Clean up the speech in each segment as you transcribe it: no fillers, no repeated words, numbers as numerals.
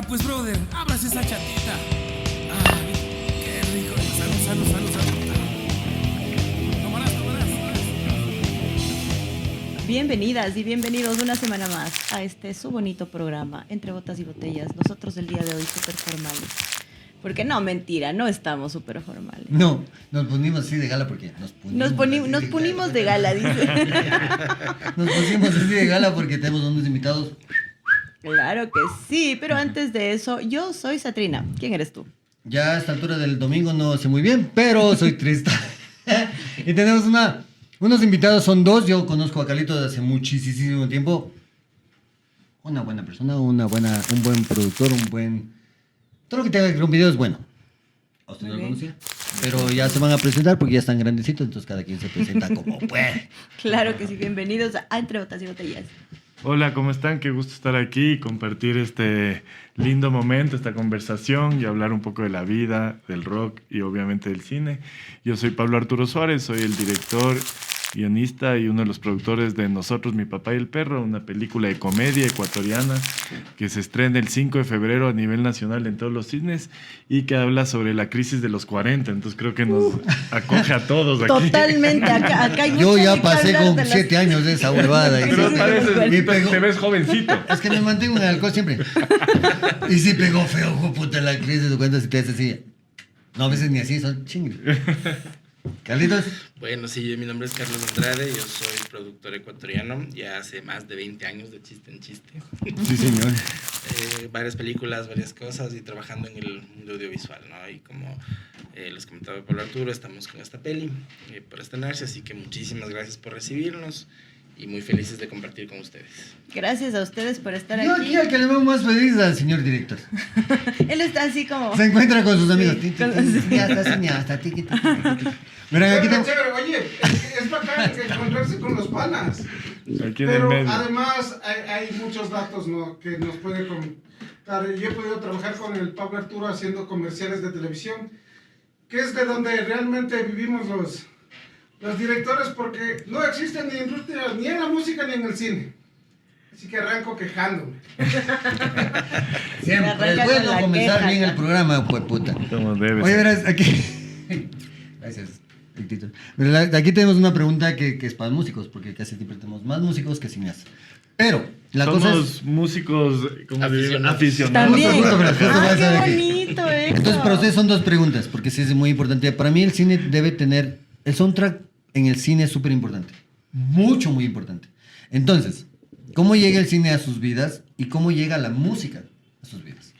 Ya, pues, brother, ábrase esa chatita. Ay, qué rico. Salud, salud, salud, salud. Tomarás. Bienvenidas y bienvenidos una semana más a este su bonito programa, Entre Botas y Botellas. Nosotros el día de hoy súper formales. Porque no, mentira, no estamos súper formales. No, nos pusimos así de gala porque Nos punimos de gala, dice. Nos pusimos así de gala porque tenemos unos invitados. Claro que sí, pero antes de eso, yo soy Satrina. ¿Quién eres tú? Ya a esta altura del domingo no sé muy bien, pero soy triste. Y tenemos unos invitados, son dos. Yo conozco a Carlito desde hace muchísimo tiempo. Una buena persona, un buen productor, todo lo que tenga que ver con video es bueno. A usted no lo conocía. Pero ya se van a presentar porque ya están grandecitos, entonces cada quien se presenta como puede. Claro que sí, bienvenidos a Entre Botas y Botellas. Hola, ¿cómo están? Qué gusto estar aquí y compartir este lindo momento, esta conversación y hablar un poco de la vida, del rock y obviamente del cine. Yo soy Pablo Arturo Suárez, soy el director, guionista y uno de los productores de Nosotros, mi papá y el perro, una película de comedia ecuatoriana que se estrena el 5 de febrero a nivel nacional en todos los cines y que habla sobre la crisis de los 40. Entonces creo que nos acoge a todos aquí. Totalmente, acá hay Yo mucho ya de qué pasé hablar con de las- 7 años de esa huevada. Y Pero sí, pareces, me pegó. te ves jovencito. Es que me mantengo en el alcohol siempre. Y sí pegó feo, hijo puta, la crisis de cuentas y te haces así. No, a veces ni así, son chingres. Carlitos. Bueno, sí, mi nombre es Carlos Andrade, yo soy productor ecuatoriano, ya hace más de 20 años de chiste en chiste. Sí, señor. Varias películas, varias cosas y trabajando en el mundo audiovisual, ¿no? Y como les comentaba Pablo Arturo, estamos con esta peli por estrenarse, así que muchísimas gracias por recibirnos y muy felices de compartir con ustedes. Gracias a ustedes por estar Yo aquí. aquí al que le veo más feliz al señor director. Él está así como... Se encuentra con sus amigos. Sí, Ti, ti, ti, ya está, señasta, tiqui, tiqui, tiqui. Miren, aquí tengo... Chévere, oye, es bacán encontrarse con los panas. Aquí en el Pero medio. además hay muchos datos, ¿no?, que nos puede contar. Yo he podido trabajar con el Pablo Arturo haciendo comerciales de televisión, que es de donde realmente vivimos los directores, porque no existe ni industria ni en la música ni en el cine. Así que arranco quejándome. Siempre Arranca es con bueno la comenzar queja, bien acá. el programa, pues puta. Como debe Oye, ser. verás, aquí... Gracias, Víctor. Aquí tenemos una pregunta que es para músicos, porque casi siempre tenemos más músicos que cineastas. Pero, la cosa Somos es... músicos como Aficionados. aficionados. También. Justo, pero justo Ah, vas a qué ver que- bonito eso. Entonces, para ustedes son dos preguntas, porque sí es muy importante. Para mí el cine debe tener... El soundtrack en el cine es súper importante. Mucho, muy importante. Entonces, ¿cómo llega el cine a sus vidas y cómo llega la música a sus vidas?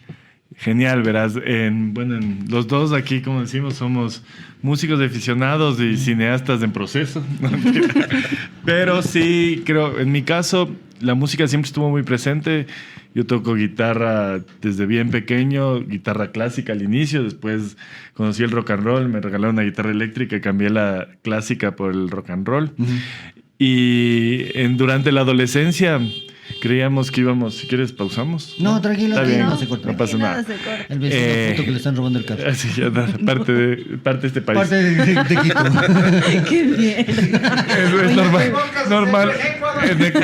Genial, verás. En los dos aquí, como decimos, somos músicos aficionados y cineastas en proceso. No, mentira. Pero sí, creo, en mi caso, la música siempre estuvo muy presente. Yo toco guitarra desde bien pequeño, guitarra clásica al inicio, después conocí el rock and roll, me regalaron una guitarra eléctrica y cambié la clásica por el rock and roll. Y durante la adolescencia creíamos que íbamos, si quieres pausamos. No, tranquilo, Está aquí bien, no se corta. no pasa Que nada. se corta. El vecino puto que le están robando el carro. Así ya da, parte de este país. Parte de Quito. Qué bien. Es normal, normal.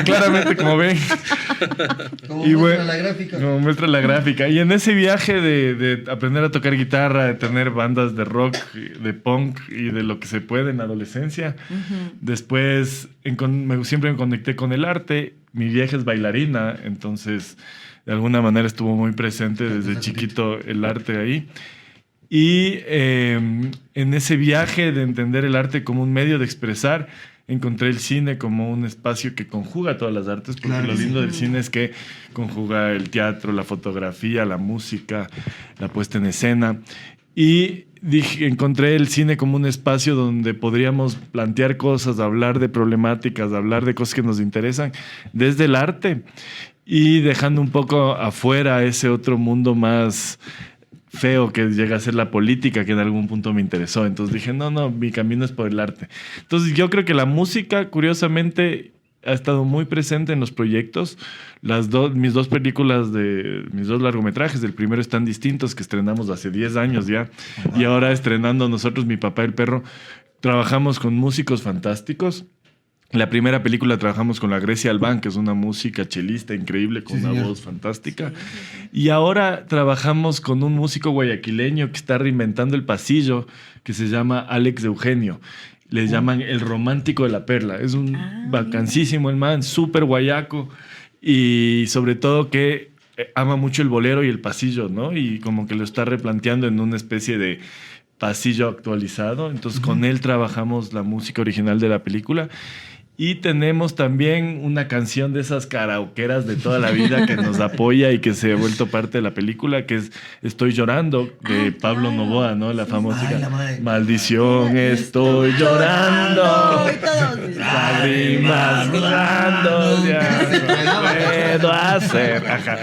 Claramente, como ven. Como Y muestra bueno, la gráfica. como muestra la gráfica. Y en ese viaje de aprender a tocar guitarra, de tener bandas de rock, de punk y de lo que se puede en la adolescencia, después siempre me conecté con el arte. Mi vieja es bailarina, entonces de alguna manera estuvo muy presente desde chiquito el arte ahí. Y en ese viaje de entender el arte como un medio de expresar, encontré el cine como un espacio que conjuga todas las artes, porque Claro lo que lindo del cine es que conjuga el teatro, la fotografía, la música, la puesta en escena. Y encontré el cine como un espacio donde podríamos plantear cosas, hablar de problemáticas, hablar de cosas que nos interesan desde el arte y dejando un poco afuera ese otro mundo más feo que llega a ser la política, que en algún punto me interesó. Entonces dije, no, mi camino es por el arte. Entonces yo creo que la música, curiosamente, ha estado muy presente en los proyectos. Mis dos películas mis dos largometrajes, el primero están distintos, que estrenamos hace 10 años ya, y ahora estrenando nosotros, Mi papá y el perro, trabajamos con músicos fantásticos. La primera película trabajamos con la Grecia Albán, que es una música chelista increíble, con Sí, una señor. voz fantástica. Y ahora trabajamos con un músico guayaquileño que está reinventando el pasillo, que se llama Alex Eugenio. Le llaman el romántico de la perla. Es un vacancísimo el man, súper guayaco. Y sobre todo que ama mucho el bolero y el pasillo, ¿no? Y como que lo está replanteando en una especie de pasillo actualizado. Entonces con él trabajamos la música original de la película. Y tenemos también una canción de esas karaokeras de toda la vida que nos apoya y que se ha vuelto parte de la película, que es Estoy llorando, de Pablo claro. Novoa, ¿no? La famosa Ay, la madre. Maldición, estoy llorando. Y todos. Lágrimas rodando, ya no puedo hacer. Ajá.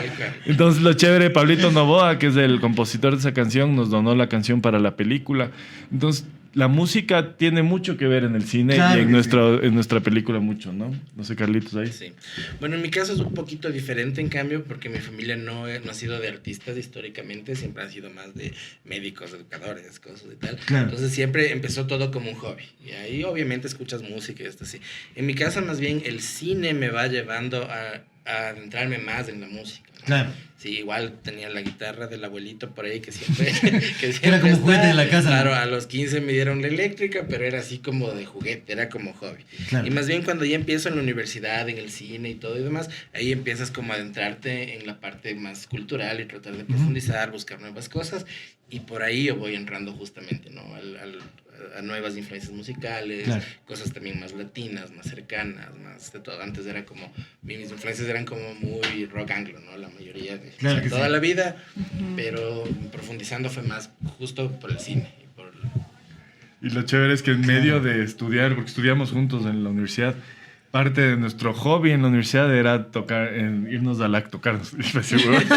Entonces, lo chévere, Pablito Novoa, que es el compositor de esa canción, nos donó la canción para la película. Entonces, la música tiene mucho que ver en el cine Claro y en, que en nuestra película mucho, ¿no? No sé, Carlitos, ahí. Sí. Bueno, en mi caso es un poquito diferente, en cambio, porque mi familia no ha sido de artistas históricamente, siempre han sido más de médicos, educadores, cosas y tal. Claro. Entonces siempre empezó todo como un hobby. Y ahí obviamente escuchas música y esto así. En mi casa más bien el cine me va llevando a adentrarme más en la música, ¿no? Claro. Sí, igual tenía la guitarra del abuelito por ahí que siempre... que Era como juguete de la casa, ¿no? Claro, a los 15 me dieron la eléctrica, pero era así como de juguete, era como hobby. Claro. Y más bien cuando ya empiezo en la universidad, en el cine y todo y demás, ahí empiezas como a adentrarte en la parte más cultural y tratar de profundizar, buscar nuevas cosas. Y por ahí yo voy entrando justamente, ¿no? A nuevas influencias musicales, Claro. cosas también más latinas, más cercanas, más de todo. Antes era como, mis influencias eran como muy rock anglo, ¿no? La mayoría de Claro que toda sí. la vida, pero profundizando fue más justo por el cine. Y lo chévere es que en medio de estudiar, porque estudiamos juntos en la universidad, parte de nuestro hobby en la universidad era tocar, irnos a la tocarnos. Y me seguro. Nos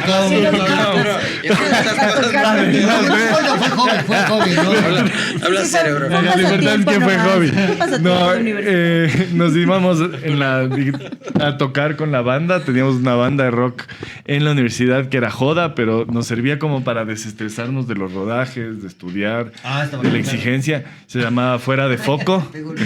tocaba Sí, un- no, Pero, y estas cosas, Oiga, fue joven, ¿no? habla cerebro. Fue un La libertad es pasatiempo que fue nomás. hobby. Fue un pasatiempo No, de universidad. nos íbamos a tocar con la banda. Teníamos una banda de rock en la universidad que era joda, pero nos servía como para desestresarnos de los rodajes, de estudiar, Ah, está de la bacán, claro. exigencia. Se llamaba Fuera de Foco. Pegó el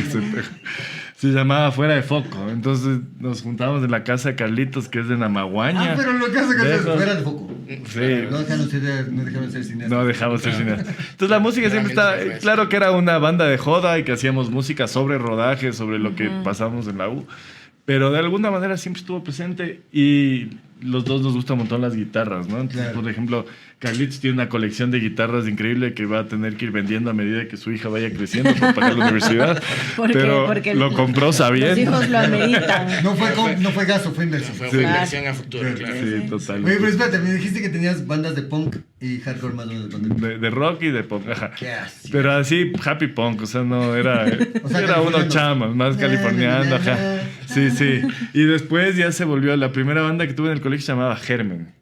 Se llamaba Fuera de Foco. Entonces nos juntábamos en la casa de Carlitos, que es de Namaguaña. Ah, pero lo que hace que Lejos. fuera de foco. Sí. No dejaron ser cineastas. No dejamos ser cineastas. Entonces la música siempre está... Realmente Claro que era una banda de joda y que hacíamos música sobre rodaje, sobre lo que pasamos en la U. Pero de alguna manera siempre estuvo presente y los dos nos gustan un montón las guitarras, ¿no? Entonces, Claro. por ejemplo, Carlitos tiene una colección de guitarras increíble que va a tener que ir vendiendo a medida que su hija vaya creciendo para pagar la universidad. ¿Por qué? Pero Porque lo compró Los sabiendo. hijos lo ameritan. No fue gasto, fue inversión. Fue Sí. inversión a futuro, claro. Sí, total. Oye, pero espérate, me dijiste que tenías bandas de punk y hardcore más o menos. De rock y de pop. Ajá. ¿Qué así? Pero así, happy punk, o sea, no era. O sea, era uno californiano. chamas, más californiano, ajá. Sí, sí. Y después ya se volvió. La primera banda que tuve en el colegio se llamaba Germen.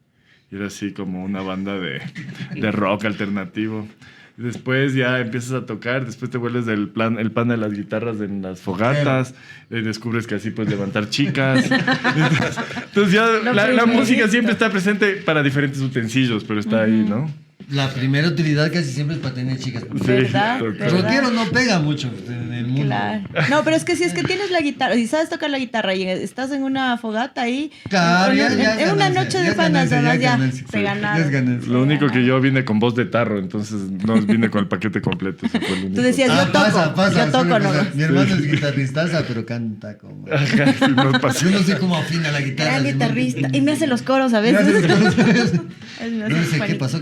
Y era así como una banda de rock alternativo. Y después ya empiezas a tocar, después te vuelves el pan de las guitarras en las fogatas, descubres que así puedes levantar chicas. Entonces ya la primerito. música siempre está presente para diferentes utensilios, pero está ahí, ¿no? La primera utilidad casi siempre es para tener chicas. Sí, ¿Verdad? total. ¿Verdad? Rockero no pega mucho en el mundo. Claro. No, pero es que si es que tienes la guitarra, si sabes tocar la guitarra y estás en una fogata ahí, Claro, ya en es una ganancia, noche ya de es panas, ganancia, además ya ya es ganancia, te sí, ganaron. ya es ganancia. Lo único que yo vine con voz de tarro, entonces no vine con el paquete completo. Ese fue el único. Tú decías, yo toco, yo toco, suele ¿no? pasar. Mi hermano es guitarristaza, pero canta como... Ajá, sí, nos pasó. Yo no sé cómo afina la guitarra. Gran así, guitarrista. Y me hace los coros a Me hace veces. los coros. Es No sé qué pasó.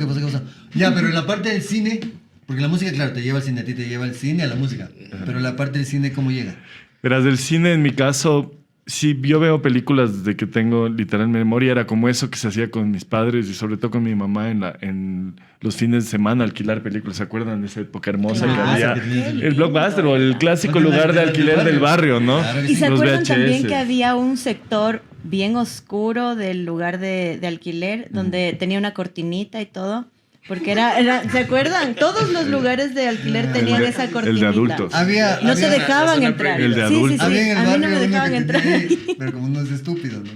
Ya, pero en la parte del cine, porque la música, claro, te lleva al cine, a ti te lleva al cine, a la música. Pero la parte del cine, ¿cómo llega? Verás, del cine, en mi caso, sí, yo veo películas desde que tengo literal memoria. Era como eso que se hacía con mis padres y sobre todo con mi mamá en los fines de semana, alquilar películas. ¿Se acuerdan de esa época hermosa Claro, que había? qué lindo. El Blockbuster o el clásico ¿Dónde lugar de la alquiler del barrio, ¿no? Claro que Y sí. se Los acuerdan también VHS. que había un sector bien oscuro del lugar de alquiler, donde tenía una cortinita y todo. Porque ¿se acuerdan? Todos los lugares de alquiler tenían esa el de cortinita. adultos. Había, No te había- dejaban zona entrar. El de Sí, sí, adultos. sí. había en el A mí barrio no me uno dejaban que entrar. tenía ahí, pero como uno es estúpido, ¿no?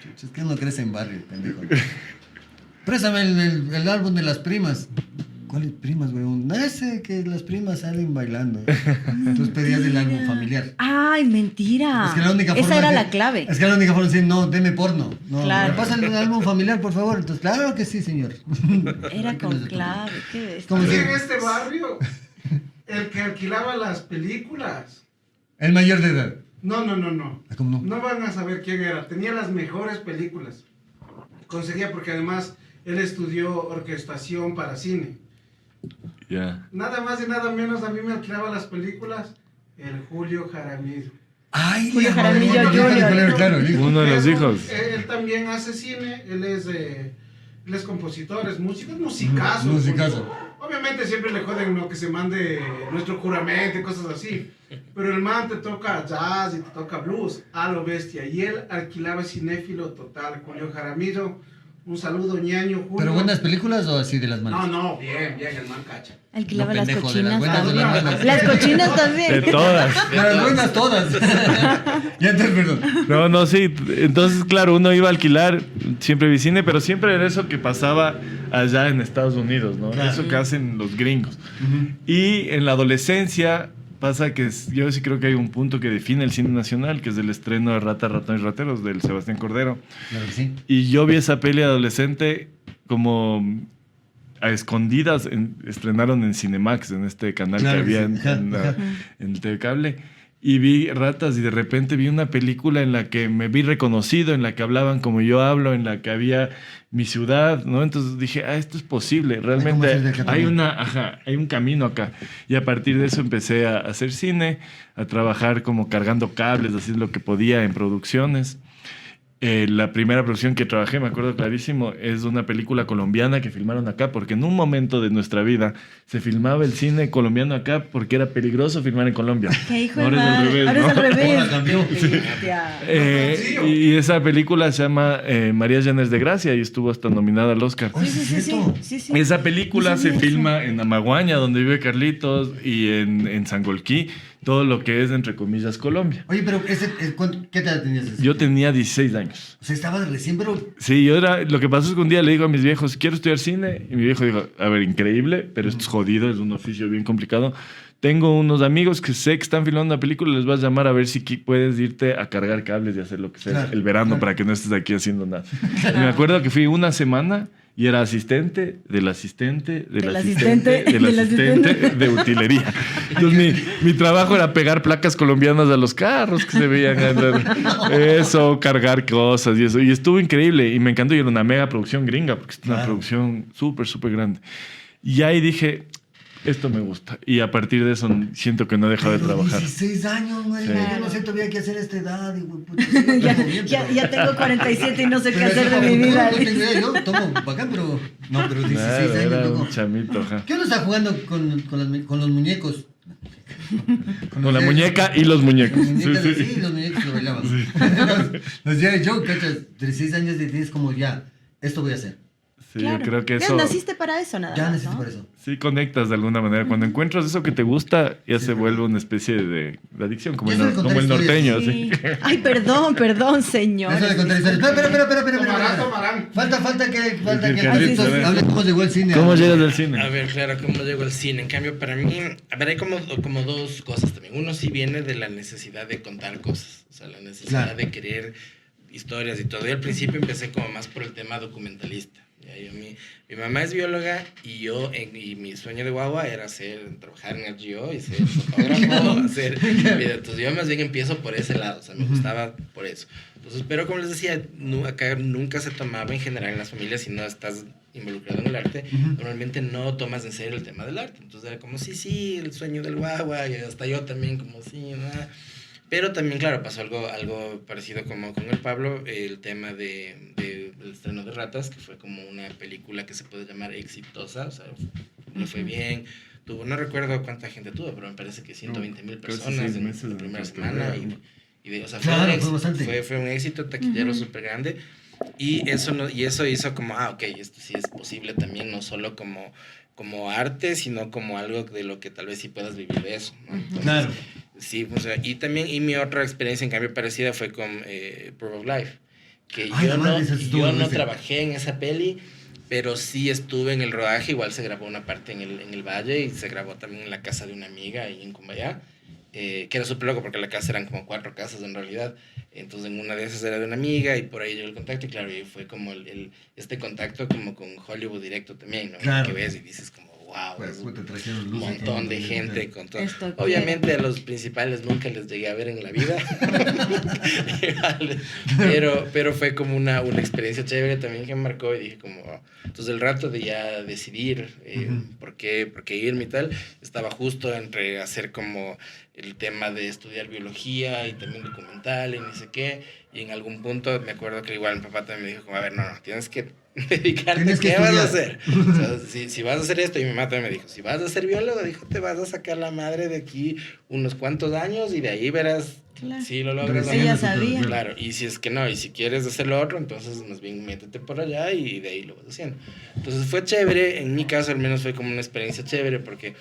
Chucha, es que uno crece en barrio, pendejo. Préstame el álbum de las primas. ¿cuáles primas, weón? No sé, que las primas salen bailando. Entonces pedías el álbum familiar. Ay, mentira. Es que la única forma Esa era de- la clave. Es que la única forma de decir, no, deme porno. No, Claro. ¿me pasa el álbum familiar, por favor? Entonces, claro que sí, señor. Era con clave. Qué bestia. Como Aquí si- en este barrio, el que alquilaba las películas. El mayor de edad. No. Ah, ¿cómo no? No van a saber quién era. Tenía las mejores películas. Conseguía porque además él estudió orquestación para cine. Ya. Nada más y nada menos a mí me alquilaba las películas el Julio Jaramillo. Ay, Julio hijo, Jaramillo hijo, Jr. Claro, el hijo. Uno de los Pero, hijos. Él también hace cine, él es compositor, es músico, es musicazo. Musicazo. Obviamente siempre le joden lo que se mande nuestro juramento y cosas así. Pero el man te toca jazz y te toca blues, a lo bestia. Y él alquilaba cinéfilo total, Julio Jaramillo. Un saludo, ñaño, Julio. ¿Pero buenas películas o así de las malas? No, bien, el man cacha. Alquilaba No, las pendejo, de cochinas las buenas, de las también. malas. Las cochinas también. De todas. De las buenas todas. Ya entonces, perdón. No, sí. Entonces, claro, uno iba a alquilar, siempre vi cine, pero siempre era eso que pasaba allá en Estados Unidos, ¿no? Claro. Eso que hacen los gringos. Y en la adolescencia pasa que yo sí creo que hay un punto que define el cine nacional, que es el estreno de Rata, Ratón y Rateros, del Sebastián Cordero. Claro que sí. Y yo vi esa peli adolescente como a escondidas, estrenaron en Cinemax, en este canal Claro que que había sí. en el TV Cable. Y vi Ratas y de repente vi una película en la que me vi reconocido, en la que hablaban como yo hablo, en la que había mi ciudad, ¿no? Entonces dije, esto es posible, cómo realmente hacer de acá hay también. hay un camino acá. Y a partir de eso empecé a hacer cine, a trabajar como cargando cables, haciendo lo que podía en producciones. La primera producción que trabajé, me acuerdo clarísimo, es una película colombiana que filmaron acá, porque en un momento de nuestra vida se filmaba el cine colombiano acá porque era peligroso filmar en Colombia. Qué hijo de Ahora es al madre. revés, Ahora es ¿no? al revés. Ahora cambió. Bestia. Y esa película se llama María Llanes de Gracia y estuvo hasta nominada al Oscar. Oye, Sí, ¿es sí, sí, cierto? sí, sí. Esa película No se sabía eso. filma en Amaguaña, donde vive Carlitos, y en Sangolquí, todo lo que es, entre comillas, Colombia. Oye, pero ¿qué edad tenías? ese? Yo tenía 16 años. O sea, estabas recién, pero... Sí, lo que pasó es que un día le digo a mis viejos, quiero estudiar cine, y mi viejo dijo, a ver, increíble, pero esto es jodido, es un oficio bien complicado. Tengo unos amigos que sé que están filmando una película, les vas a llamar a ver si puedes irte a cargar cables y hacer lo que sea Claro, el verano claro. para que no estés aquí haciendo nada. Y me acuerdo que fui una semana y era asistente del asistente del Del asistente asistente, del del asistente asistente. de utilería. Entonces mi trabajo era pegar placas colombianas a los carros que se veían andar. Eso, cargar cosas y eso. Y estuvo increíble y me encantó. Y era una mega producción gringa porque es una Claro. producción súper grande. Y ahí dije, esto me gusta. Y a partir de eso siento que no he dejado de Pero trabajar. 16 años, marica. Sí. Yo no sé todavía qué hacer a esta edad. Y, puta, Ya tengo 47 y no sé qué hacer de mi No, vida. no tengo idea. Yo tomo bacán, pero... No, pero 16 Nada, años, era loco. un chamito, ajá. ¿Qué uno está jugando con los muñecos? Con la muñeca y los muñecos. Las muñecas, Sí, sí, sí. los muñecos lo bailaban. Los G.I. Joe, cachas, 16 años y tienes como ya, esto voy a hacer. Sí, Claro. yo creo que Ya eso... naciste para eso, nada Ya más, necesito ¿no? por eso. Sí, conectas de alguna manera. Cuando encuentras eso que te gusta, ya Sí, se es vuelve verdad. una especie de adicción, como Ya el, eso de contar como el norteño. historias. Sí. Sí. Ay, perdón, señor. Eso de contar historias. Espera. Tomarán. Falta que Carlitos, a ver. hable cómo llegó el cine. ¿Cómo llegas al A cine? ver, claro, ¿cómo llego al cine? En cambio, para mí, a ver, hay como dos cosas también. Uno sí viene de la necesidad de contar cosas, o sea, la necesidad Claro. de querer historias y todo. Y al principio empecé como más por el tema documentalista. Ya, mi mamá es bióloga y y mi sueño de guagua era trabajar en RGO y ser fotógrafo, hacer video. Entonces yo más bien empiezo por ese lado, o sea, me gustaba por eso. Entonces, pero como les decía, acá nunca se tomaba en general en las familias si no estás involucrado en el arte, normalmente no tomas en serio el tema del arte. Entonces era como, sí, el sueño del guagua, y hasta yo también como, sí, ¿no? Pero también, claro, pasó algo parecido como con el Pablo, el tema del estreno de Ratas, que fue como una película que se puede llamar exitosa, o sea, le fue bien, no recuerdo cuánta gente tuvo, pero me parece que 120,000 casi personas 6 en meses la de primera cartelera. semana, o sea, Claro, fue, fue bastante. fue un éxito taquillero súper grande, y eso hizo como, ok, esto sí es posible también, no solo como arte, sino como algo de lo que tal vez sí puedas vivir de eso, ¿no? Entonces, Claro. sí, o sea, y mi otra experiencia en cambio parecida fue con Proof of Life, que Ay, la madre, esa estuvo yo muy no fea. trabajé en esa peli, pero sí estuve en el rodaje, igual se grabó una parte en el Valle y se grabó también en la casa de una amiga ahí en Cumbayá, que era súper loco porque la casa eran como 4 casas en realidad, entonces en una de esas era de una amiga y por ahí llegó el contacto y claro, y fue como este contacto como con Hollywood directo también, ¿no? Claro. Que ves y dices como, wow, Pues, es puta, trajeron un luces, montón de todo, gente con todo. Esto Obviamente a los principales nunca les llegué a ver en la vida, pero fue como una experiencia chévere también que me marcó y dije como, oh. Entonces el rato de ya decidir por qué irme y tal, estaba justo entre hacer como el tema de estudiar biología y también documental y ni sé qué, y en algún punto me acuerdo que igual mi papá también me dijo como, a ver, no, tienes que dedicarte, Tienes que ¿qué vas a estudiar. hacer? O sea, si vas a hacer esto, y mi mamá también me dijo, si vas a ser biólogo, dijo, te vas a sacar la madre de aquí unos cuantos años y de ahí verás Claro. si lo logras. o no. Ella sabía. Claro, y si es que no, y si quieres hacer lo otro, entonces más bien métete por allá y de ahí lo vas haciendo. Entonces fue chévere, en mi caso al menos fue como una experiencia chévere porque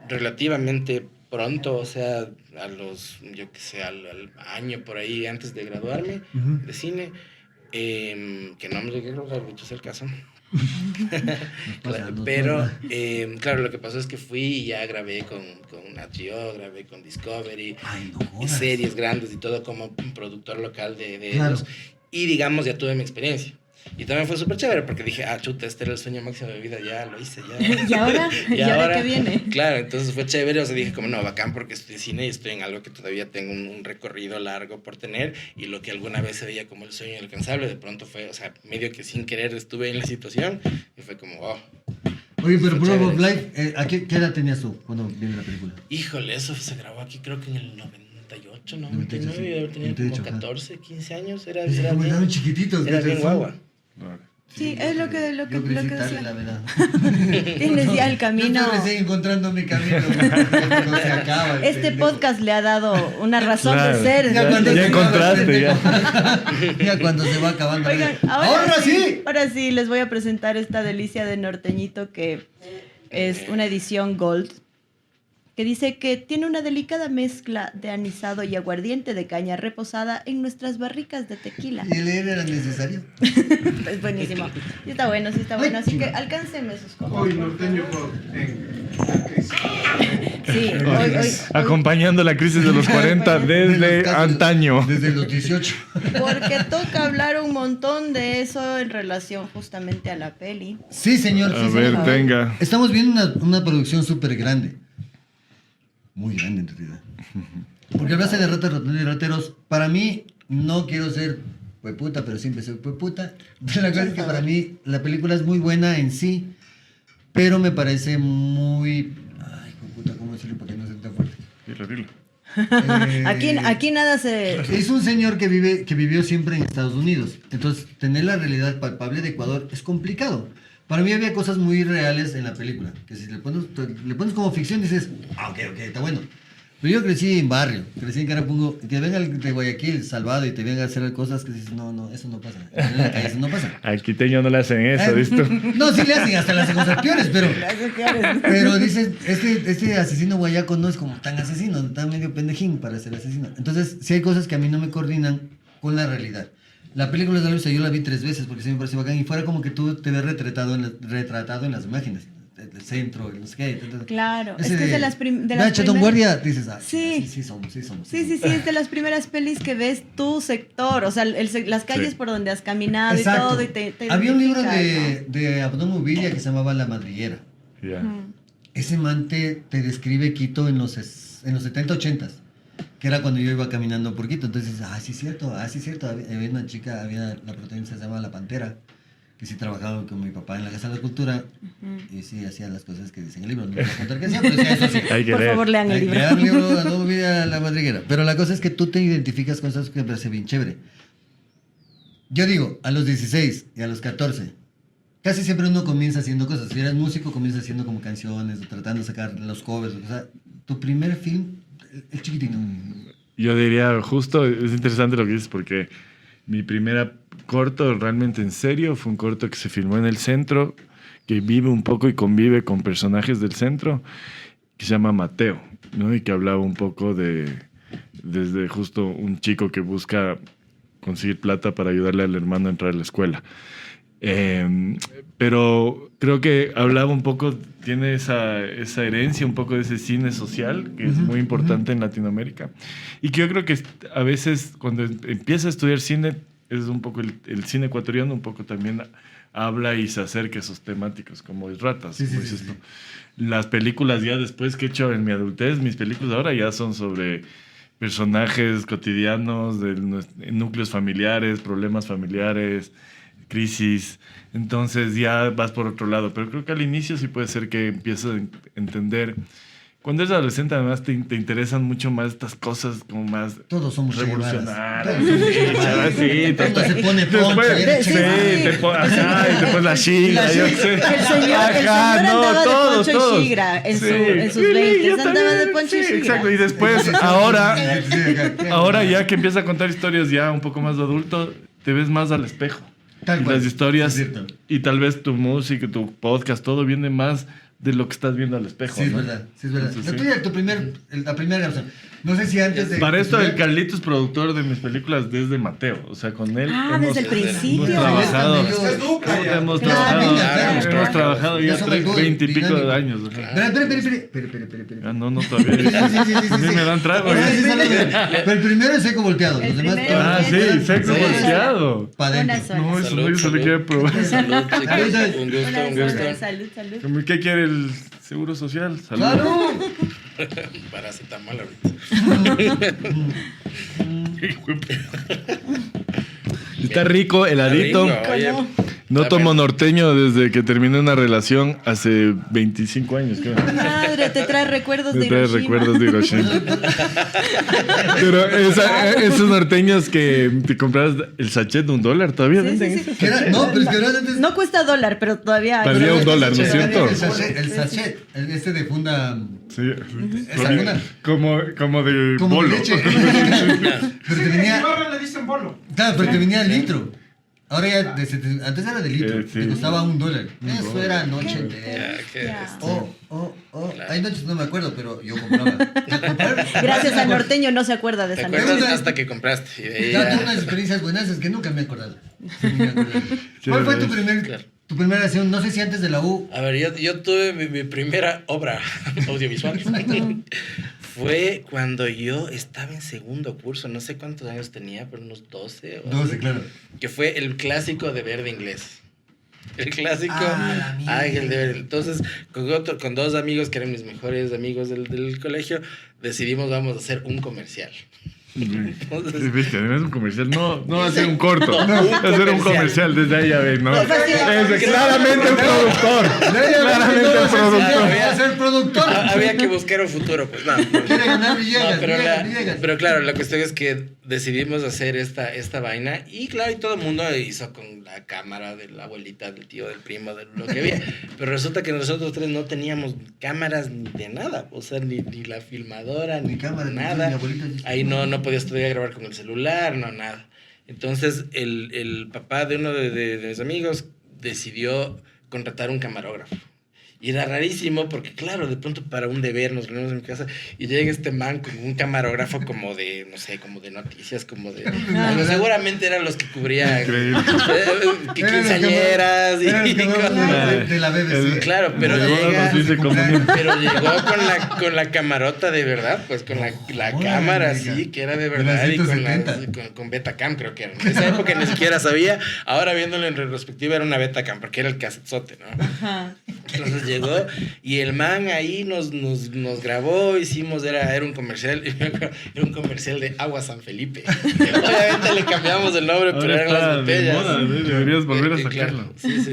relativamente pronto, o sea, a los, yo qué sé, al año por ahí antes de graduarme de cine, que no me llegué a graduar, dicho sea el caso. pasa, nos Pero, pasa. claro, lo que pasó es que fui y ya grabé con Nat Geo, grabé con Discovery, Ay, no y jodas. series grandes y todo como productor local de Claro. ellos. Y digamos, ya tuve mi experiencia. Y también fue súper chévere porque dije, chuta, este era el sueño máximo de mi vida, ya lo hice, ya. ¿Y ahora? ¿Y ahora qué viene? Claro, entonces fue chévere, o sea, dije como no, bacán porque estoy en cine y estoy en algo que todavía tengo un recorrido largo por tener y lo que alguna vez se veía como el sueño inalcanzable, de pronto fue, o sea, medio que sin querer estuve en la situación y fue como, oh. Oye, pero Fue Puro chévere. Life, ¿a qué edad tenías tú cuando viste la película? Híjole, eso se grabó aquí creo que en el 98, 98, 99, sí. yo tenía 98, como ajá. 14, 15 años, era Sí, como bien, estaban chiquititos. era ¿qué bien tal? guagua. Sí, es lo que Yo crecí tarde, decía. la verdad. Tienes ya el Yo camino. estoy recién encontrando mi camino. No se acaba. el Este pendejo. podcast le ha dado una razón Claro. de ser. Ya cuando Ya se encontraste, va, ya cuando se va acabando. Oigan, ahora sí les voy a presentar esta delicia de norteñito que es una edición Gold, que dice que tiene una delicada mezcla de anisado y aguardiente de caña reposada en nuestras barricas de tequila. ¿Y leer era necesario? Es buenísimo. Sí está bueno, sí está bueno. Así que alcáncenme sus copas. Hoy norteño en la crisis. Sí, hoy. Acompañando la crisis de los 40 De desde los casos- antaño. Desde los 18. Porque toca hablar un montón de eso en relación justamente a la peli. Sí, señor. A sí, ver, señor. venga. Estamos viendo una producción súper grande. Muy grande, en realidad. Porque hablaste de ratas, ratones y rateros. Para mí, no quiero ser puta, pero siempre soy puta. Pero la cosa es que para mí la película es muy buena en sí, pero me parece muy... Ay, puta, ¿cómo decirlo para que no sea tan fuerte? Dilo, dilo. Aquí nada se... Es un señor que vivió siempre en Estados Unidos. Entonces, tener la realidad palpable de Ecuador es complicado. Para mí había cosas muy reales en la película. Que si le pones como ficción, dices, ok, está bueno. Pero yo crecí en barrio, crecí en Carapungo. Que venga el de Guayaquil salvado y te venga a hacer cosas que dices, no, eso no pasa. En la calle eso no pasa. Al quiteño no le hacen eso, ¿viste? No, sí le hacen, hasta le hacen cosas peores, pero dices, este asesino guayaco no es como tan asesino, tan medio pendejín para ser asesino. Entonces, sí hay cosas que a mí no me coordinan con la realidad. La película de la Luisa yo la vi 3 veces porque sí me pareció bacán y fuera como que tú te ves retratado en las imágenes. El centro, el no sé qué. Claro, Ese es que es de las Chatón primeras... Guardia, dices, Sí. sí somos. Sí, es de las primeras pelis que ves tu sector, o sea, las calles Sí. por donde has caminado Exacto. y todo. Y te Había un libro identificas, de Abdón Mobilia que se llamaba La Madriguera. Ya. ¿no? Ese man te describe Quito en los 70, 80, que era cuando yo iba caminando por Quito. Entonces, sí es cierto. Había una chica, la protagonista se llama La Pantera, que sí trabajaba con mi papá en la Casa de la Cultura y sí hacía las cosas que dice en el libro. No voy a contar qué hacía, pero sí, eso sí. Hay que Por leer. favor, lean el Hay que libro. leer el libro a no vida la madriguera. Pero la cosa es que tú te identificas con cosas que me parece bien chévere. Yo digo, a los 16 y a los 14, casi siempre uno comienza haciendo cosas. Si eres músico, comienza haciendo como canciones, o tratando de sacar los covers. O sea, tu primer film, el chiquitito. Yo diría, justo, es interesante lo que dices porque mi primera corto realmente en serio fue un corto que se filmó en el centro, que vive un poco y convive con personajes del centro, que se llama Mateo, ¿no? Y que hablaba un poco desde justo un chico que busca conseguir plata para ayudarle al hermano a entrar a la escuela. Pero creo que hablaba un poco, tiene esa herencia, un poco de ese cine social, que es muy importante en Latinoamérica. Y que yo creo que a veces cuando empieza a estudiar cine, es un poco el cine ecuatoriano, un poco también habla y se acerca a esos temáticos, como es Ratas, Sí, como sí, dices sí, tú. Las películas ya después que he hecho en mi adultez, mis películas ahora ya son sobre personajes cotidianos, núcleos familiares, problemas familiares, crisis. Entonces ya vas por otro lado. Pero creo que al inicio sí puede ser que empieces a entender. Cuando eres adolescente, además, te interesan mucho más estas cosas como más Todos somos revolucionarias. Todos somos Che Sí, Cuando se pone Después, poncho, sí, sí, sí. ajá, y después la shigra, yo sé. El señor andaba de Poncho y Shigra en sus 20s, andaba de Poncho y Shigra. Exacto, y después, ahora ya que empieza a contar historias ya un poco más de adulto, te ves más al espejo. Tal Y cual, las historias, es cierto. y tal vez tu música, tu podcast, todo viene más de lo que estás viendo al espejo. Sí, es ¿no? verdad, sí, es verdad. Entonces, La sí. tuya, la primera grabación. No sé si antes de... Para esto, el Carlitos es productor de mis películas desde Mateo. O sea, con él Desde el principio. hemos trabajado. Es dupla ya. Hemos Claro, trabajado ya somos el dúo 20 y pico de dinámico. años. Ajá. Espera. Ah, no, todavía. A mí me dan trago. Sí, ¿eh? sí, pero el primero es seco volteado. El Los demás primero todos- Ah, sí, seco Sí. volteado. Pa' Una dentro. sola. No, eso no, yo solo quiero probar. Salud, chicos. Un gusto, Una un sola. gusto. Salud. ¿Qué quiere el Seguro Social? Salud. ¡Claro! Paracetamol ahorita. Está rico, heladito. Rico, oye. No tomo norteño desde que terminé una relación hace 25 años, creo. Madre, te trae recuerdos de Me trae Hiroshima. recuerdos de Hiroshima. Pero esos norteños que te compras el sachet de $1, ¿todavía Sí, venden sí, sí. eso? Que era- No, pero es que ahora antes... No cuesta $1, pero todavía hay. Valía $1, ¿no es Pero cierto? El sachet, este de funda... Sí. Esa funda. Como de Como bolo. leche. Pero te En venía... Ibarra le dicen bolo. Claro, pero te venía el litro. Ahora ya, antes era de litro, Sí. te costaba $1. Eso era noche entera. Ya, que Ya. Claro. Hay noches no me acuerdo, pero yo compraba. Gracias al norteño no se acuerda de ¿Te esa acuerdas noche. hasta que compraste? Y de ahí Ya ya- tengo unas experiencias buenas, es que nunca me he acordado. Ni me acuerdo. ¿Cuál fue Claro. tu primera acción? No sé si antes de la U. A ver, yo tuve mi primera obra audiovisual. Fue cuando yo estaba en segundo curso, no sé cuántos años tenía, pero unos 12 o 12, así, claro. que fue el clásico de Verde Inglés. El clásico Ah, la mierda. Ángel de Verde. Entonces, con dos amigos que eran mis mejores amigos del colegio, decidimos vamos a hacer un comercial. Entonces, Viste, además un comercial. No va a ser un corto. No, Va a ser un comercial. comercial desde ahí, a ver, ¿no? No, fácil. Es claramente un productor. Claramente un productor. Voy a ser productor. había que buscar un futuro, pues no. Quiere ganar Villegas, No, pero, Villegas. pero claro, la cuestión es que decidimos hacer esta vaina y claro, y todo el mundo hizo con la cámara de la abuelita, del tío, del primo, de lo que había. Pero resulta que nosotros tres no teníamos cámaras ni de nada, o sea, ni la filmadora, Mi ni cámara, nada. mi abuelita dice, Ahí no podías todavía grabar con el celular, no, nada. Entonces, el papá de uno de mis amigos decidió contratar un camarógrafo. Y era rarísimo porque, claro, de pronto para un deber nos reunimos en mi casa y llega este man con un camarógrafo como de, no sé, como de noticias, como de... Bueno, seguramente eran los que cubrían Increíble. que quinceañeras y Eran los cosas camarógrafos así. de la BBC. Claro, pero Llegó a llega... las noticias como un- Pero llegó con la camarota de verdad, pues con la Joder, cámara amiga. así, que era de De verdad, las y con, 170. con Betacam creo que era. En esa época ni siquiera sabía, ahora viéndolo en retrospectiva era una Betacam, porque era el casetzote, ¿no? Ajá. Entonces llegó y el man ahí nos grabó, hicimos, era un comercial, era un comercial de Agua San Felipe. Obviamente le cambiamos el nombre, pero Ahora eran las está de botellas. moda, ¿eh? Deberías volver a Claro, sacarlo. sí, sí.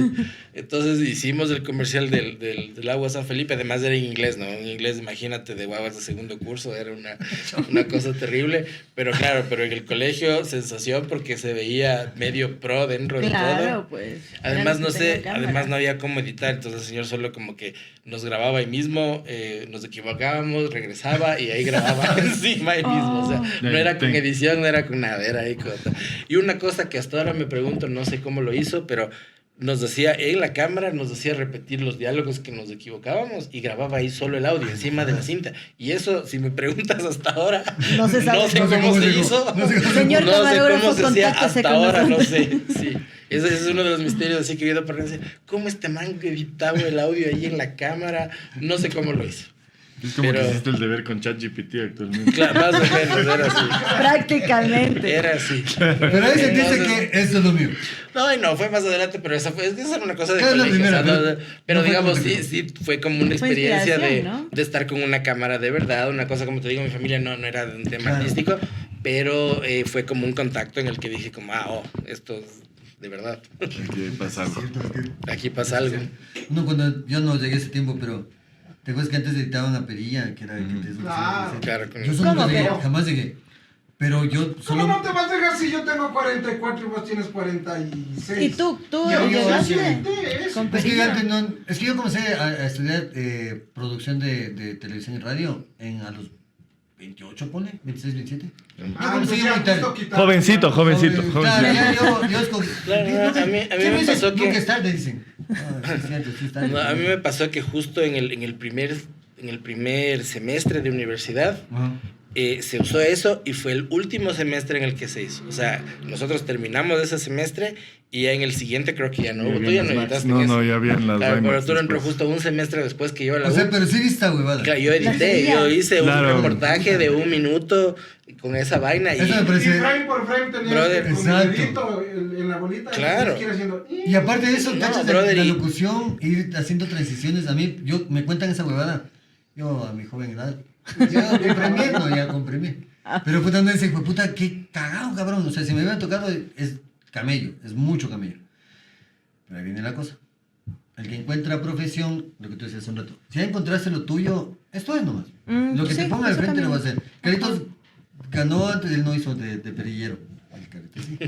Entonces hicimos el comercial del Agua San Felipe, además era en inglés, ¿no? En inglés, imagínate, de guaguas de segundo curso, era una cosa terrible. Pero claro, pero en el colegio, sensación porque se veía medio pro dentro de todo. Claro, pues. Además, Eran no los que sé, tenían cámara. además no había cómo editar, entonces el señor solo como que nos grababa ahí mismo, nos equivocábamos, regresaba y ahí grababa encima ahí mismo. O sea, no era con edición, no era con nada, era ahí con... Y una cosa que hasta ahora me pregunto, no sé cómo lo hizo, pero nos decía, en la cámara nos decía repetir los diálogos que nos equivocábamos y grababa ahí solo el audio encima de la cinta. Y eso, si me preguntas hasta ahora, No se sabe. no sé cómo se hizo. Señor No sé camarógrafo, cómo se hacía contáctese hasta con ahora, no nosotros. sé. Sí. Ese es uno de los misterios así que he ido por decir, ¿cómo este man editaba el audio ahí en la cámara? No sé cómo lo hizo. Es como Pero- que hiciste el deber con ChatGPT actualmente. Claro, más o menos, era así. Prácticamente. Era así. Pero ahí se dice Entonces- que esto es lo mío. No, y no, fue más adelante, pero esa era una cosa de Claro, la colegio. primera, o sea, pero pero no fue digamos, como sí, que- sí, fue como una Fue experiencia de, inspiración, ¿no? de estar con una cámara de verdad, una cosa, como te digo, mi familia no era de un tema Claro. artístico, pero fue como un contacto en el que dije como, esto es de verdad, Aquí pasa algo. Cierto, es que aquí pasa algo. uno cuando yo no llegué a ese tiempo, pero te acuerdas que antes editaban a perilla, que era que te Claro. Claro, con- Yo solo ¿Cómo, llegué, pero? jamás llegué. Pero yo ¿Cómo solo. no te vas a dejar si yo tengo 44 y vos tienes 46? ¿Y tú Yo llegaste eso. con Es que, yo perilla? antes no- es que yo comencé a estudiar producción de televisión y radio a los 28, pone, 26, 27. Yo comencé entonces muy ya tarde. justo quitando- Jovencito. Claro, ya yo escogí. Claro, a mí Siempre me dicen, pasó que- nunca es tarde, dicen. Sí, es cierto, sí es tarde. No, a mí me pasó que justo en el primer semestre de universidad, Ajá. se usó eso y fue el último semestre en el que se hizo. O sea, nosotros terminamos ese semestre y ya en el siguiente creo que ya no hubo. Tú ya no editaste No, en no, ese. ya habían las Claro, pero vainas tú entró después. justo un semestre después que yo a la O sea, U. pero sí viste esta huevada. Claro, yo edité, sería. yo hice Claro. un reportaje de 1 minuto con esa vaina y Eso me Y parece. frame por frame tenías Brother. que con Exacto. el dedito en la bolita. Claro. tienes que ir haciendo. Y aparte de eso, No, cachas de brother, la y- locución, ir haciendo transiciones. A mí, me cuentan esa huevada. Yo, a mi joven edad, ya comprimí, no, ya comprimí. Pero puta, no dice, puta, qué cagado, cabrón. O sea, si me hubiera tocado, es camello, es mucho camello. Pero ahí viene la cosa. El que encuentra profesión, lo que tú decías hace un rato, si ya encontraste lo tuyo, esto es nomás. Lo que sí, te ponga al eso frente lo va a también. hacer. Carlitos ganó antes, él no hizo de perillero. El Carlitos sí.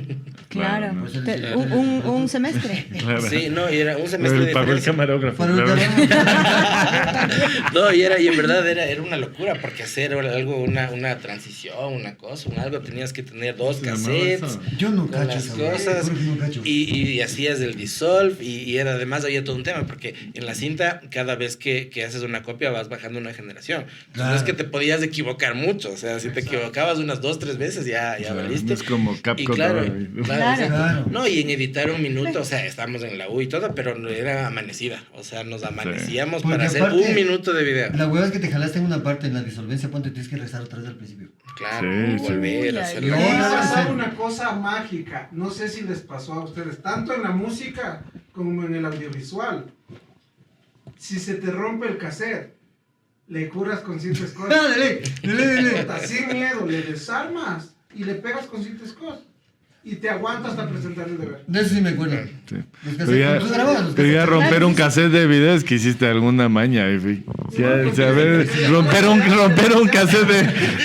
Claro. Por eso Te- le- un semestre. Claro. sí, no, y era un semestre de Pagó el diferencia. camarógrafo. Para el claro. cabrón. No, y en verdad era una locura porque hacer algo, una transición, una cosa, algo, tenías que tener 2 Se llamaba cassettes. eso. Yo no con cacho las esa huevada, cosas juro que no cacho. y hacías el dissolve y era además había todo un tema porque en la cinta cada vez que haces una copia vas bajando una generación. Entonces, Claro. no es que te podías equivocar mucho, o sea, si te equivocabas unas 2, 3 veces ya O sea, valiste. no es como Y CapCut claro, ahora. Claro. exacto. Claro. No, y en editar 1 minuto, o sea, estábamos en la U y todo, pero no era amanecida. O sea, nos amanecíamos Porque para hacer aparte, 1 minuto de video. La hueá es que te jalaste en una parte en la disolvencia, ponte, tienes que regresar otra vez al principio. Claro, Sí, sí. volver a Uy, hacerlo. ay, Me ay. ha No, pasado no, una cosa mágica. No sé si les pasó a ustedes, tanto en la música como en el audiovisual. Si se te rompe el cassette, le curas con cinta scotch. ¡Ah, dele! Puta, sin miedo, le desarmas y le pegas con cinta scotch. Y te aguantas hasta presentar el deber. De eso sí me acuerdo. Sí. Los Pero ya, cassettes, ¿tú grababas los pero ya cassettes? romper un cassette de video es que hiciste alguna maña. Ya, o sea, a ver, romper un cassette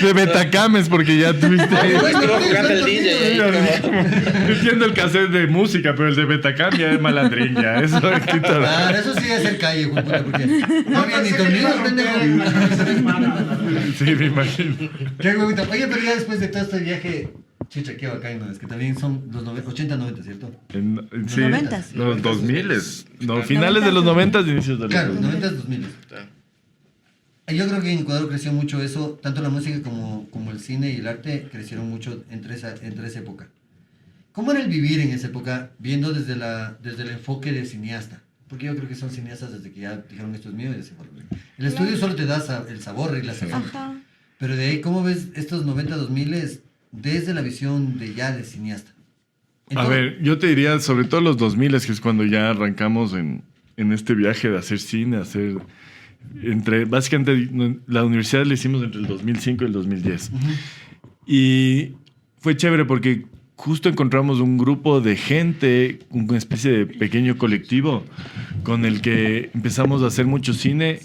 de Betacames porque ya tuviste. Estuvo jugando el DJ ahí como- Entiendo el cassette de música, pero el de Betacam ya es malandrín, ya. Eso quita. Claro, eso sí es hacer calle, hijo de puta, porque no había ni pensé que le iba tornillos, a romper pendejo. la cabeza de mi hermana, la verdad. Sí, me imagino. Qué huevita. Oye, pero ya después de todo este viaje, chicha, qué bacán, ¿no? Es que también son los 80, 90, ¿cierto? Sí, noventas. los 2000, no, finales de los 90, inicios de los Claro, 2000. 90, 2000. Yo creo que en Ecuador creció mucho eso, tanto la música como el cine y el arte crecieron mucho entre esa época. ¿Cómo era el vivir en esa época, viendo desde el enfoque de cineasta? Porque yo creo que son cineastas desde que ya dijeron esto es mío y ya se fue. El estudio solo te da el sabor y la sazón. Ajá. Pero de ahí, ¿cómo ves estos 90, 2000 desde la visión de cineasta? A Entonces, ver, yo te diría, sobre todo los 2000, que es cuando ya arrancamos en este viaje de hacer cine, básicamente la universidad la hicimos entre el 2005 y el 2010. Y fue chévere porque justo encontramos un grupo de gente, una especie de pequeño colectivo con el que empezamos a hacer mucho cine.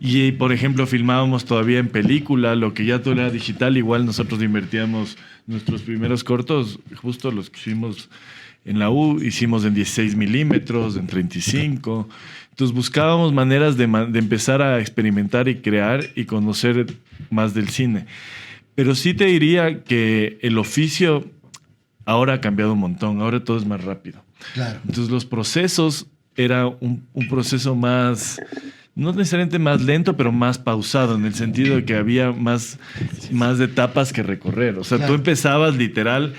Y, por ejemplo, filmábamos todavía en película, lo que ya todo era digital. Igual nosotros invertíamos nuestros primeros cortos, justo los que hicimos en la U, hicimos en 16 milímetros, en 35. Entonces buscábamos maneras de empezar a experimentar y crear y conocer más del cine. Pero sí te diría que el oficio ahora ha cambiado un montón, ahora todo es más rápido. Claro. Entonces los procesos era un proceso más, no necesariamente más lento, pero más pausado, en el sentido de que había más etapas que recorrer. O sea, Claro. tú empezabas literal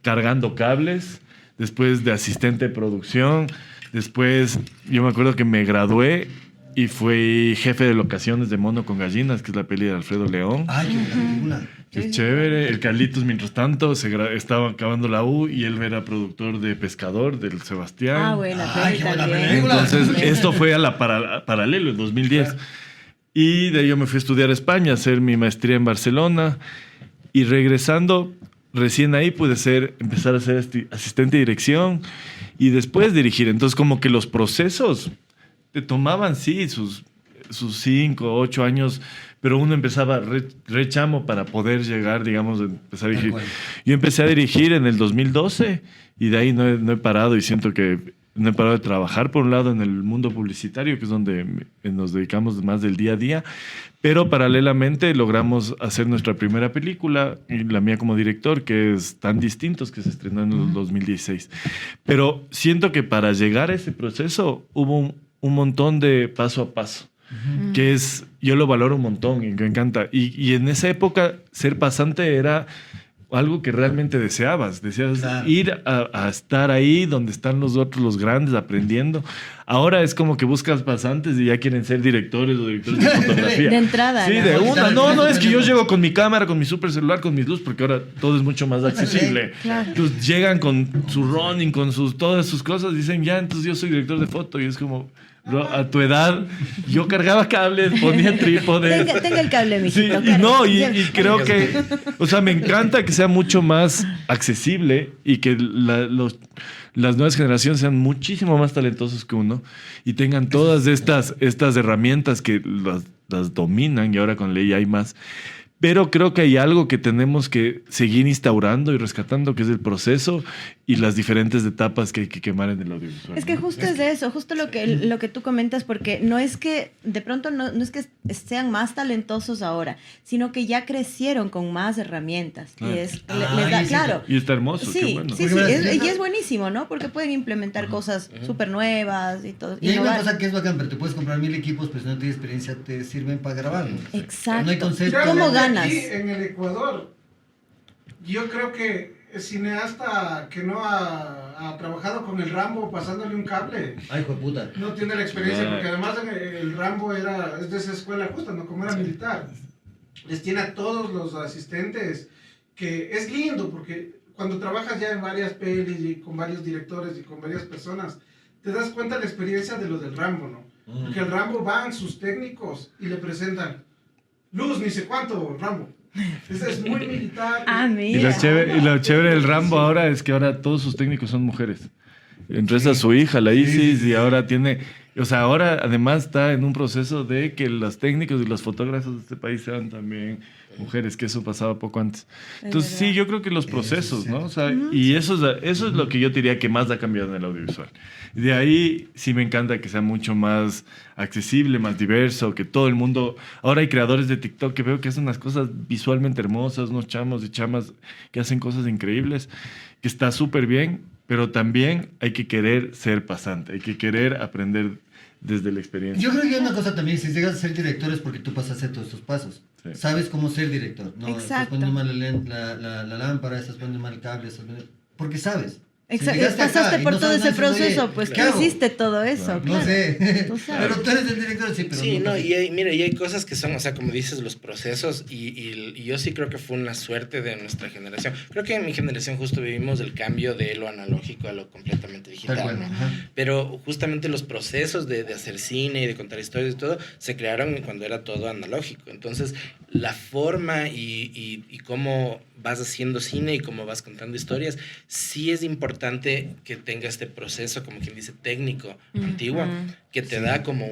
cargando cables, después de asistente de producción, después yo me acuerdo que me gradué y fui jefe de locaciones de Mono con Gallinas, que es la peli de Alfredo León. Ay, qué buena película. Que es chévere. El Carlitos, mientras tanto, estaba acabando la U y él era productor de Pescador, del Sebastián. Ah, buena Ay, peli qué buena también. película. Entonces, esto fue a la paralelo, en 2010. Y de ahí yo me fui a estudiar a España, a hacer mi maestría en Barcelona. Y regresando, recién ahí pude empezar a ser asistente de dirección y después dirigir. Entonces, como que los procesos te tomaban, sí, sus 5, 8 años, pero uno empezaba re chamo para poder llegar, digamos, a empezar a dirigir. Yo empecé a dirigir en el 2012 y de ahí no he parado y siento que no he parado de trabajar, por un lado, en el mundo publicitario, que es donde nos dedicamos más del día a día, pero paralelamente logramos hacer nuestra primera película, y la mía como director, que es Tan Distintos, que se estrenó en el 2016. Pero siento que para llegar a ese proceso hubo un montón de paso a paso, que es, yo lo valoro un montón y me encanta. Y en esa época ser pasante era algo que realmente deseabas Claro. ir a estar ahí donde están los otros, los grandes, aprendiendo. Ahora es como que buscas pasantes y ya quieren ser directores o directores de fotografía. De entrada, Sí, ¿no? de una. No, es que yo Claro. llego con mi cámara, con mi super celular, con mis luces, porque ahora todo es mucho más accesible. Claro. Entonces llegan con su running, con todas sus cosas, dicen, ya, entonces yo soy director de foto. Y es como, bro, a tu edad, yo cargaba cables, ponía trípodes. Tenga el cable, Sí, mijito. y no, y creo que, o sea, me encanta que sea mucho más accesible y que las nuevas generaciones sean muchísimo más talentosos que uno y tengan todas estas herramientas que las dominan, y ahora con ley hay más. Pero creo que hay algo que tenemos que seguir instaurando y rescatando, que es el proceso y las diferentes etapas que hay que quemar en el audiovisual. Es que ¿no? justo es de eso, justo lo que tú comentas, porque no es que de pronto no es que sean más talentosos ahora, sino que ya crecieron con más herramientas. Claro. Y les Ah, da, sí, claro. Y está hermoso, Sí, qué bueno. sí, y es buenísimo, ¿no? Porque pueden implementar cosas súper nuevas y todo. Y hay una innovar. cosa que es bacán, pero te puedes comprar 1000 equipos, pero si no tienes experiencia, te sirven para grabar. ¿no? Exacto. No hay concepto. ¿Cómo Realmente ganas? Aquí en el Ecuador, yo creo que el cineasta que no ha trabajado con el Rambo pasándole un cable, Ay, hijo de puta. no tiene la experiencia, Ay. porque además el Rambo es de esa escuela justa, ¿no? Como era militar. Les tiene a todos los asistentes, que es lindo, porque cuando trabajas ya en varias pelis y con varios directores y con varias personas, te das cuenta de la experiencia de lo del Rambo, ¿no? Porque el Rambo van sus técnicos y le presentan luz, ni sé cuánto, Rambo. Es muy militar. Ah, Y mira. lo chévere del Rambo ahora es que ahora todos sus técnicos son mujeres. Entre esas su hija, la Isis, y ahora tiene... O sea, ahora además está en un proceso de que los técnicos y los fotógrafos de este país sean también mujeres, que eso pasaba poco antes. Entonces, sí, verdad. yo creo que los procesos, ¿no? O sea, y eso es lo que yo diría que más ha cambiado en el audiovisual. De ahí sí me encanta que sea mucho más accesible, más diverso, que todo el mundo... Ahora hay creadores de TikTok que veo que hacen unas cosas visualmente hermosas, unos chamos y chamas que hacen cosas increíbles, que está súper bien, pero también hay que querer ser pasante, hay que querer aprender desde la experiencia. Yo creo que hay una cosa también, si llegas a ser director es porque tú pasaste todos estos pasos. Sí. Sabes cómo ser director. No, estás Exacto. poniendo mal la lámpara, estás poniendo mal el cable, porque sabes. Si Exacto. llegaste acá Pasaste y por no todo sabes ese nada, proceso, oye, pues ¿qué tú hago? hiciste todo eso. Claro. No Claro. sé. Tú sabes. Pero tú eres el director, sí, pero Sí, no. no, y hay cosas que son, o sea, como dices, los procesos, y yo sí creo que fue una suerte de nuestra generación. Creo que en mi generación justo vivimos el cambio de lo analógico a lo completamente digital, Tal cual, ¿no? ajá. Pero justamente los procesos de hacer cine y de contar historias y todo se crearon cuando era todo analógico. Entonces, la forma y cómo vas haciendo cine y cómo vas contando historias, sí es importante que tenga este proceso, como quien dice, técnico, antiguo, que te da como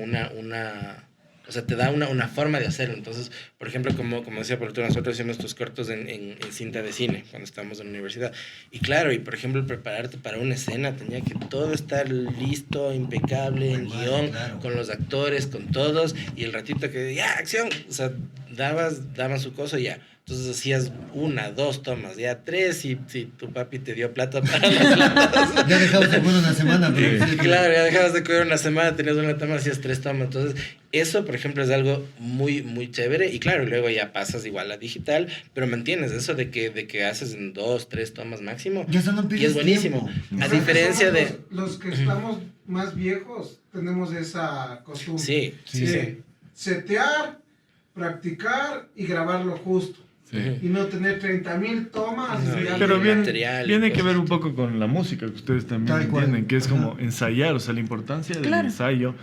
o sea, te da una forma de hacerlo. Entonces, por ejemplo, como decía Pablo, nosotros hacíamos nuestros cortos en cinta de cine cuando estábamos en la universidad. Y claro, y por ejemplo, prepararte para una escena tenía que todo estar listo, impecable, en Muy mal, guión, claro. con los actores, con todos, y el ratito que, ya, acción. O sea, daban su cosa y ya. Entonces hacías 1, 2 tomas, ya 3 y si tu papi te dio plata para las platas. Ya dejabas de comer una semana, pero... Sí, claro, ya dejabas de comer una semana, tenías una toma, hacías 3 tomas. Entonces, eso, por ejemplo, es algo muy, muy chévere. Y claro, luego ya pasas igual a digital, pero mantienes eso de que haces en 2, 3 tomas máximo. Y eso no Y es buenísimo. tiempo. A diferencia Somos de... los que estamos más viejos tenemos esa costumbre. Sí, sí, de sí. setear, practicar y grabarlo justo. Sí. Y no tener 30,000 tomas. No, y ya Pero de bien, material y viene que cosas. ver un poco con la música que ustedes también Tal cual. entienden, que es como Ajá. ensayar, o sea, la importancia del Claro. ensayo,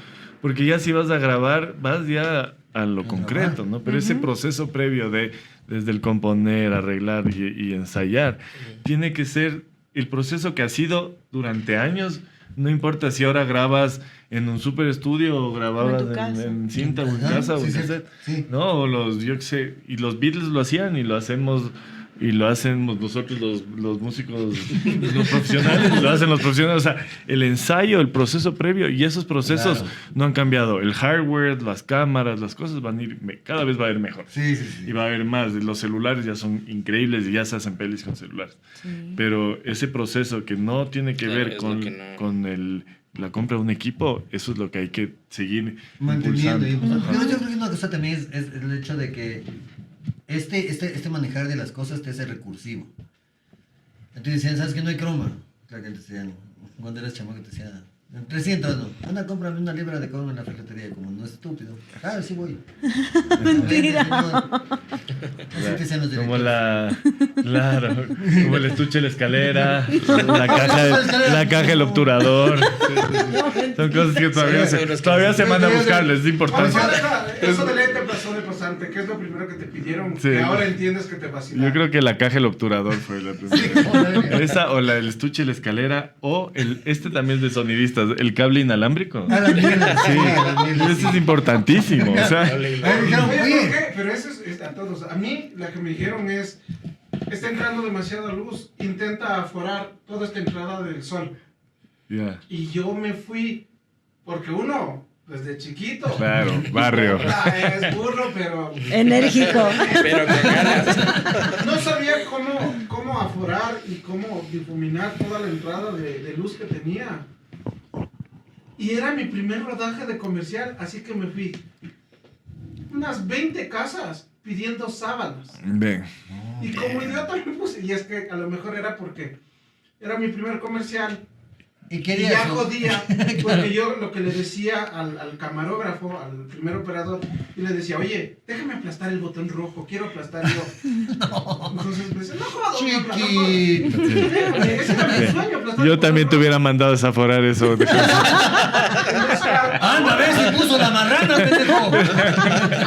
porque ya si vas a grabar, vas ya a lo concreto, ¿no? Pero ese proceso previo desde el componer, arreglar y ensayar, tiene que ser el proceso que ha sido durante años. No importa si ahora grabas en un super estudio o grababas tu casa. en cinta o en Ajá, casa o sí, en sí, cassette, sí. ¿no? O yo qué sé, y los Beatles lo hacían y lo hacemos y lo hacemos nosotros los músicos, los profesionales, lo hacen los profesionales. O sea, el ensayo, el proceso previo y esos procesos Claro. no han cambiado. El hardware, las cámaras, las cosas van a ir, cada vez va a ir mejor. Sí, sí, sí. Y va a haber más. Los celulares ya son increíbles y ya se hacen pelis con celulares. Pero ese proceso que no tiene que Claro, ver es con, lo que no- con la compra de un equipo, eso es lo que hay que seguir Manteniendo. impulsando. Yo creo que una cosa también es el hecho de que este manejar de las cosas te hace recursivo. Entonces decían, ¿sabes que no hay croma? Claro que te decían, cuando eras chamaco te decían, 300, no. Anda, cómprame una libra de croma en la ferretería, como no es estúpido. Ah, sí voy. Mentira. Así te decían los Como directores. claro, como el estuche, la escalera, la caja, el obturador. Son cosas que todavía se manda a buscarles, es importante. Eso de lente pasó de pasante, que es lo primero que te pidieron, Sí. que ahora entiendes que te vacilaron. Yo creo que la caja, el obturador fue la primera. Esa o el estuche, la escalera, o este también es de sonidistas, el cable inalámbrico. A la mierda, Sí, a la mierda. ese es importantísimo. O sea, Ahí dijeron, Oye, ¿por oye, qué? Pero eso es a todos. A mí, la que me dijeron es, está entrando demasiada luz, intenta aforar toda esta entrada del sol. ya, Y yo me fui, porque uno, desde chiquito, claro, barrio. es burro, pero Enérgico. Pero con ganas. no sabía cómo aforar y cómo difuminar toda la entrada de luz que tenía. Y era mi primer rodaje de comercial, así que me fui unas 20 casas pidiendo sábanas. Ven. Y como idiota me puse, y es que a lo mejor era porque era mi primer comercial. y Y quería ya eso. jodía, porque yo lo que le decía al camarógrafo, al primer operador, y le decía, oye, déjame aplastar el botón rojo, quiero aplastar yo. Entonces me decía, no jodas, no aplastar, no jodas". Chiquito. Ese era mi sueño, aplastar Yo el también te botón hubiera mandado desaforar eso. rojo. Entonces, Anda, a ver si puso la marrana, pendejo.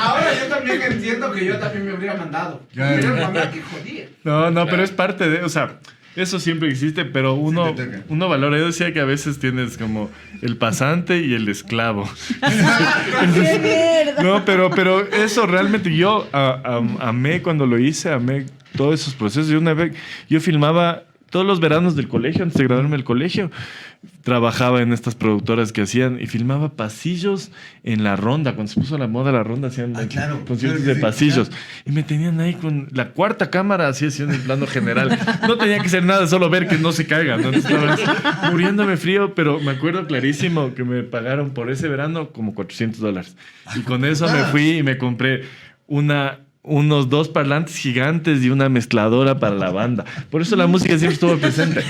ahora yo también entiendo que yo también me habría mandado. Claro. Mira, mamá, que jodía. No, pero es parte de, o sea, eso siempre existe, pero uno, te toca. uno valora. Yo decía que a veces tienes como el pasante y el esclavo. ¡Qué mierda! No, pero eso realmente yo amé cuando lo hice, amé todos esos procesos. Yo filmaba todos los veranos del colegio, antes de graduarme del colegio, trabajaba en estas productoras que hacían y filmaba pasillos en la ronda. Cuando se puso la moda la ronda, hacían Ah, claro, conciertos claro que de sí, pasillos. claro. Y me tenían ahí con la cuarta cámara, así haciendo el plano general. No tenía que hacer nada, solo ver que no se caigan. ¿No? Estaba muriéndome frío, pero me acuerdo clarísimo que me pagaron por ese verano como $400. Y con eso me fui y me compré unos 2 parlantes gigantes y una mezcladora para la banda. Por eso la música siempre estuvo presente.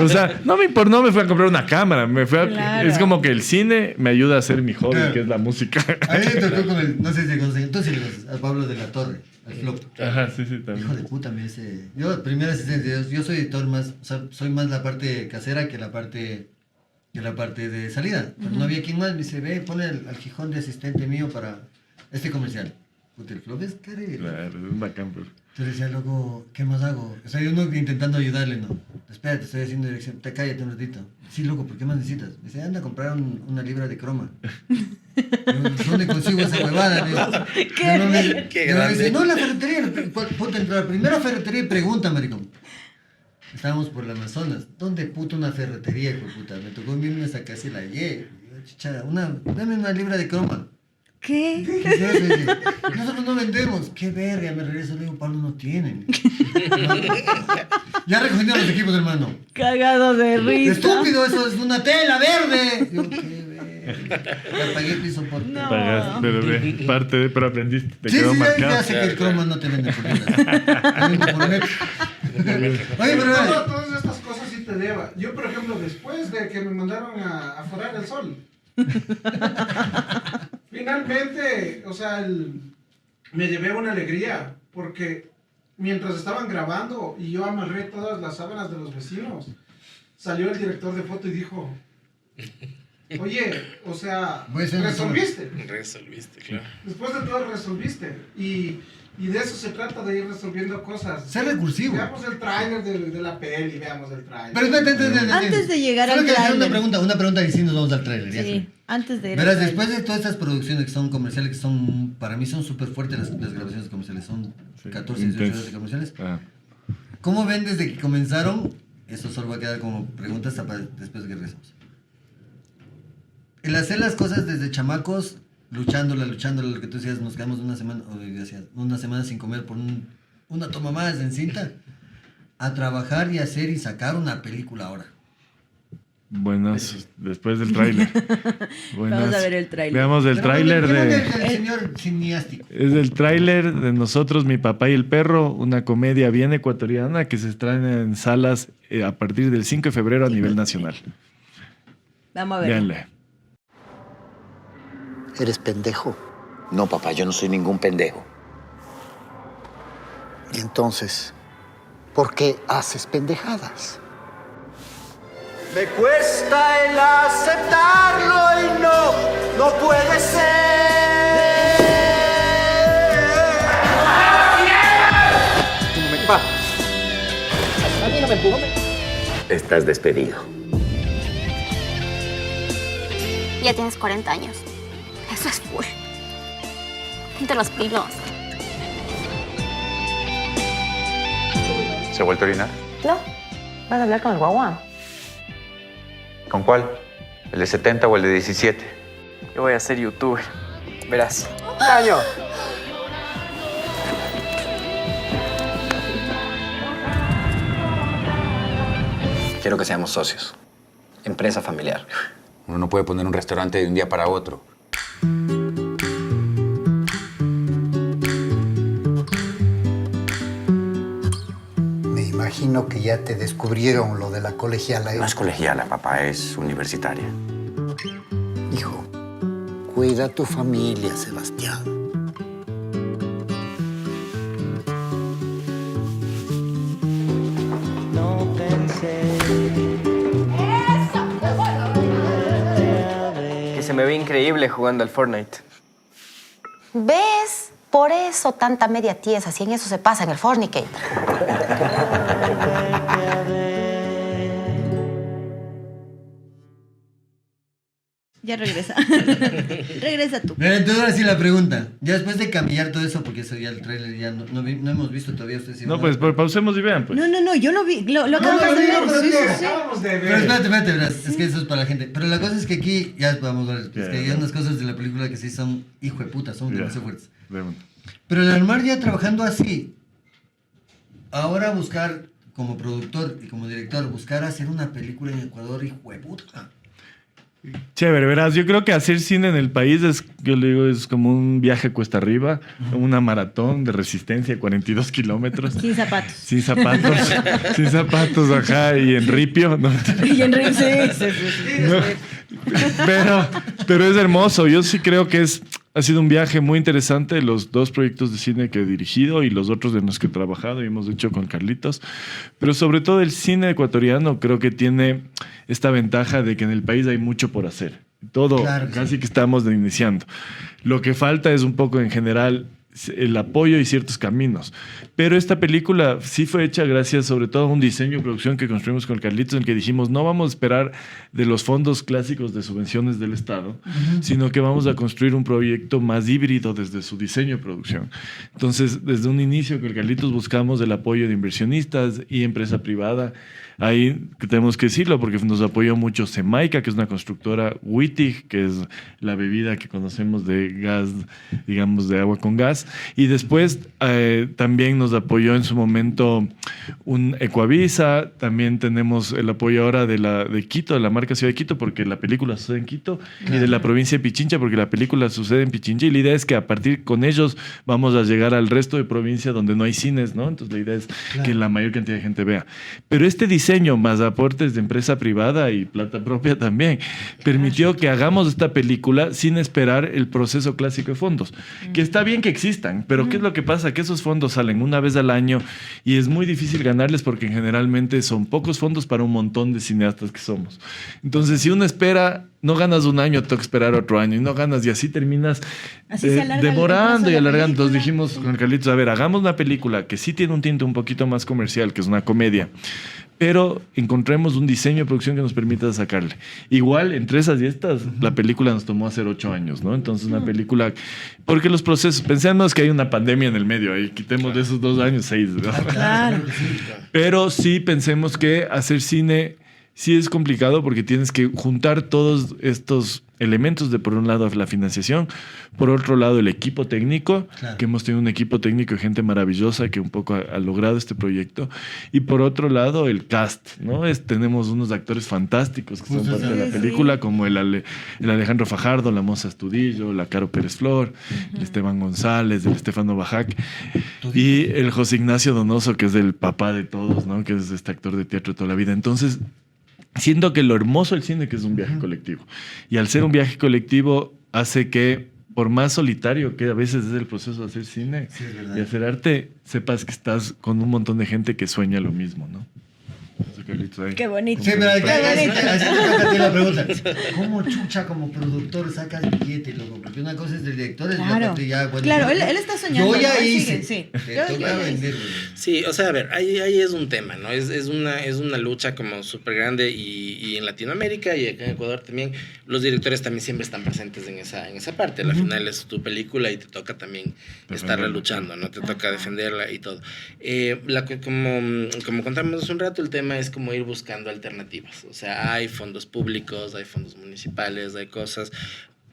O sea, no me importó, no me fui a comprar una cámara. Claro. Es como que el cine me ayuda a hacer mi hobby, Claro. que es la música. A mí me tocó con el, no sé si se conocen, entonces le conoces, a Pablo de la Torre, al Flop. Ajá, sí, Hijo de también. puta, me dice. Yo, primera asistencia, yo soy editor más, o sea, soy más la parte casera que la parte de salida. Pero no había quien más, me dice, ve, pone al Gijón de asistente mío para este comercial. Puta, el Flop es carero. Claro, es bacán, pero... Entonces decía, loco, ¿qué más hago? O sea, uno intentando ayudarle, ¿no? Espérate, estoy haciendo dirección. Te cállate un ratito. Sí, loco, ¿por qué más necesitas? Me dice, anda a comprar una libra de croma. Digo, ¿dónde consigo esa huevada? Digo, ¡Qué no, me Qué dice, grande. no, la ferretería. Puta, entra a la primera ferretería y pregunta, maricón. Estábamos por el Amazonas. ¿Dónde puta una ferretería, hijo de puta? Me tocó irme hasta casi la Y. Digo, chicha, dame una libra de croma. ¿Qué? ¿Qué es eso? Dice, nosotros no vendemos. Qué verga, me regreso. Le digo, Pablo, no tienen. Ya recogieron los equipos, hermano. Cagado de risa. Estúpido, eso es una tela verde. Yo, qué verga. Ya pagué el piso por... No. Pagaste, pero aprendiste, te Sí, quedó sí, marcado. ya sé que el croma no te vende por libras. Te vende por net. Oye, pero... Todas estas cosas sí te lleva. Yo, por ejemplo, después de que me mandaron a forar el sol, finalmente, o sea, me llevé una alegría, porque mientras estaban grabando y yo amarré todas las sábanas de los vecinos, salió el director de foto y dijo, oye, o sea, Voy a hacer una resolviste. Resolviste, claro. Después de todo resolviste. Y de eso se trata, de ir resolviendo cosas. Ser recursivo. Veamos el tráiler de la peli, veamos el tráiler. Pero espérate. Antes de llegar Solo al que hacer tráiler. una pregunta y sí nos vamos al tráiler. ya Sí, sé. antes de ir al Verás, tráiler. después de todas estas producciones que son comerciales, que son, para mí son súper fuertes las grabaciones comerciales, son 14, 18 horas de comerciales. Ah. ¿Cómo ven desde que comenzaron? Eso solo va a quedar como preguntas después de que regresemos. El hacer las cosas desde chamacos, luchándola, lo que tú decías, nos quedamos una semana sin comer por una toma más en cinta, a trabajar y hacer y sacar una película ahora. Buenas, después del tráiler. Vamos a ver el tráiler. Veamos el Pero tráiler de... El señor cineástico. Es el tráiler de Nosotros, mi papá y el perro, una comedia bien ecuatoriana que se estrena en salas a partir del 5 de febrero a nivel nacional. Vamos a ver. Véanle. ¿Eres pendejo? No, papá, yo no soy ningún pendejo. Y entonces, ¿por qué haces pendejadas? Me cuesta el aceptarlo y no puede ser. A mí no me empujó. Estás despedido. Ya tienes 40 años. Eso es full. Ponte los pilos. ¿Se ha vuelto a orinar? No. ¿Vas a hablar con el guagua? ¿Con cuál? ¿El de 70 o el de 17? Yo voy a ser youtuber. Verás. ¡Año! Quiero que seamos socios. Empresa familiar. Uno no puede poner un restaurante de un día para otro. Me imagino que ya te descubrieron lo de la colegiala. No es colegiala, papá, es universitaria. Hijo, cuida a tu familia, Sebastián. Que se me ve increíble jugando al Fortnite. ¿Ves? Por eso tanta media tiesa. Si en eso se pasa en el fornicate. Ya regresa. Regresa tú. Pero entonces ahora sí la pregunta. Ya después de cambiar todo eso, porque eso ya el trailer ya no hemos visto todavía ustedes. No, pues pausemos y vean, pues. No, yo lo vi. Lo No, acabamos de ver. pero Sí, no, sí. Acabamos de ver. Pero espérate, verás, es que eso es para la gente. Pero la cosa es que aquí, ya vamos a ver, es que hay unas cosas de la película que sí son, hijo de puta, son Ya. demasiado fuertes. Veamos. Pero el armar ya trabajando así, ahora buscar como productor y como director, buscar hacer una película en Ecuador, hijo de puta. Chévere, verás, yo creo que hacer cine en el país es, yo le digo, es como un viaje cuesta arriba, una maratón de resistencia, 42 kilómetros. Sin zapatos. Sin zapatos, sin zapatos, ajá, y en ripio. No, Y Enrique, sí. no, pero es hermoso. Yo sí creo que ha sido un viaje muy interesante. Los dos proyectos de cine que he dirigido y los otros en los que he trabajado y hemos hecho con Carlitos. Pero sobre todo el cine ecuatoriano creo que tiene esta ventaja de que en el país hay mucho por hacer. Todo, Claro, casi sí. que estamos iniciando. Lo que falta es un poco en general el apoyo y ciertos caminos. Pero esta película sí fue hecha gracias sobre todo a un diseño y producción que construimos con Carlitos, en el que dijimos no vamos a esperar de los fondos clásicos de subvenciones del Estado, sino que vamos a construir un proyecto más híbrido desde su diseño y producción. Entonces, desde un inicio con Carlitos buscamos el apoyo de inversionistas y empresa privada ahí tenemos que decirlo porque nos apoyó mucho Semaica, que es una constructora, Wittig, que es la bebida que conocemos de gas, digamos, de agua con gas. Y después también nos apoyó en su momento un Ecuavisa. También tenemos el apoyo ahora de Quito, de la marca Ciudad de Quito, porque la película sucede en Quito, y de la provincia de Pichincha, porque la película sucede en Pichincha. Y la idea es que a partir con ellos vamos a llegar al resto de provincia donde no hay cines, ¿no? Entonces la idea es que la mayor cantidad de gente vea. Pero este diseño, más aportes de empresa privada y plata propia también, permitió que hagamos esta película sin esperar el proceso clásico de fondos. Que está bien que existan, pero ¿qué es lo que pasa? Que esos fondos salen una vez al año y es muy difícil ganarles porque generalmente son pocos fondos para un montón de cineastas que somos. Entonces, si uno espera, no ganas un año, toca esperar otro año y no ganas y así terminas demorando y alargando. Entonces dijimos con Carlitos, a ver, hagamos una película que sí tiene un tinte un poquito más comercial, que es una comedia, pero encontremos un diseño de producción que nos permita sacarle. Igual, entre esas y estas, la película nos tomó hacer 8 años, ¿no? Entonces, una película... Porque los procesos... Pensemos que hay una pandemia en el medio, ahí quitemos de esos 2 años 6, ¿no? Claro. Pero sí pensemos que hacer cine sí es complicado porque tienes que juntar todos estos elementos de, por un lado, la financiación, por otro lado, el equipo técnico, que hemos tenido un equipo técnico de gente maravillosa que un poco ha logrado este proyecto, y por otro lado, el cast, ¿no? Tenemos unos actores fantásticos que son parte de la película, como el Alejandro Fajardo, la Moza Estudillo, la Caro Pérez Flor, el Esteban González, el Estefano Bajac, y el José Ignacio Donoso, que es el papá de todos, ¿no? Que es este actor de teatro de toda la vida. Entonces, siento que lo hermoso del cine que es un viaje colectivo. Y al ser un viaje colectivo hace que, por más solitario que a veces es el proceso de hacer cine y hacer arte, sepas que estás con un montón de gente que sueña lo mismo, ¿no? Qué bonito. Sí, pero Qué bonito. así la pregunta. ¿Cómo chucha como productor sacas billete, loco? Porque una cosa es del director, es Claro. ya, bueno, Claro, él está soñando. Yo ya ¿no? hice. Sí. Te toca vender, güey. Sí, o sea, a ver, ahí es un tema, ¿no? Es una lucha como súper grande y en Latinoamérica y acá en Ecuador también los directores también siempre están presentes en esa parte. Al final es tu película y te toca también estarla luchando, ¿no? Te toca defenderla y todo. Como contamos hace un rato, el tema es como ir buscando alternativas. O sea, hay fondos públicos, hay fondos municipales, hay cosas...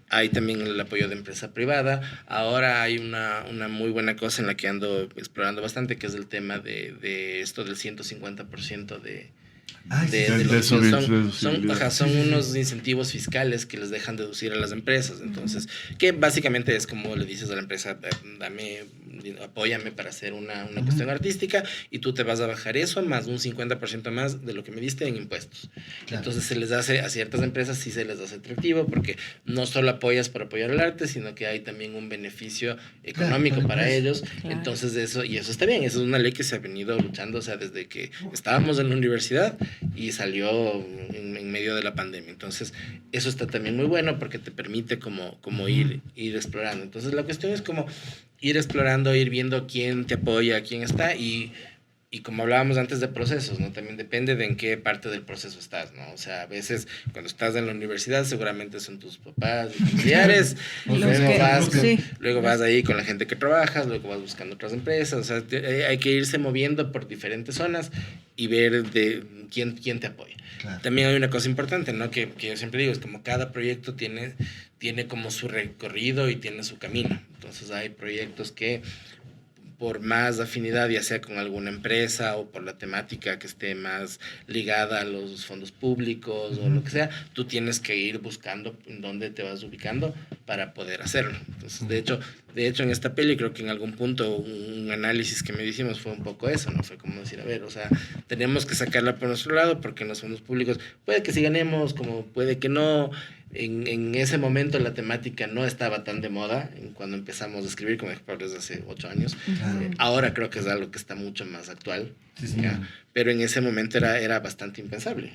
Hay también el apoyo de empresa privada. Ahora hay una muy buena cosa en la que ando explorando bastante, que es el tema de esto del 150% de son unos incentivos fiscales que les dejan deducir a las empresas. Entonces, que básicamente es como le dices a la empresa, apóyame para hacer una cuestión artística y tú te vas a bajar eso más un 50% más de lo que me diste en impuestos. Claro. Entonces se les hace, a ciertas empresas sí se les hace atractivo porque no solo apoyas para apoyar el arte, sino que hay también un beneficio económico para ellos. Claro. Entonces eso está bien, eso es una ley que se ha venido luchando, o sea, desde que estábamos en la universidad y salió en medio de la pandemia. Entonces eso está también muy bueno porque te permite como ir explorando. Entonces la cuestión es como ir explorando, ir viendo quién te apoya, quién está y como hablábamos antes de procesos, ¿no? También depende de en qué parte del proceso estás, ¿no? O sea, a veces cuando estás en la universidad seguramente son tus papás, familiares, luego vas ahí con la gente que trabajas, luego vas buscando otras empresas, o sea, hay que irse moviendo por diferentes zonas y ver de quién te apoya. Claro. También hay una cosa importante, ¿no? Que yo siempre digo, es como cada proyecto tiene como su recorrido y tiene su camino. Entonces hay proyectos que por más afinidad, ya sea con alguna empresa o por la temática que esté más ligada a los fondos públicos o lo que sea, tú tienes que ir buscando en dónde te vas ubicando para poder hacerlo. Entonces, de hecho en esta peli creo que en algún punto un análisis que me hicimos fue un poco eso, ¿no? Fue como decir, a ver, o sea, tenemos que sacarla por nuestro lado porque en los fondos públicos puede que sí ganemos, como puede que no. En ese momento la temática no estaba tan de moda cuando empezamos a escribir como desde hace 8 años. Ahora creo que es algo que está mucho más actual. Sí. Pero en ese momento era bastante impensable.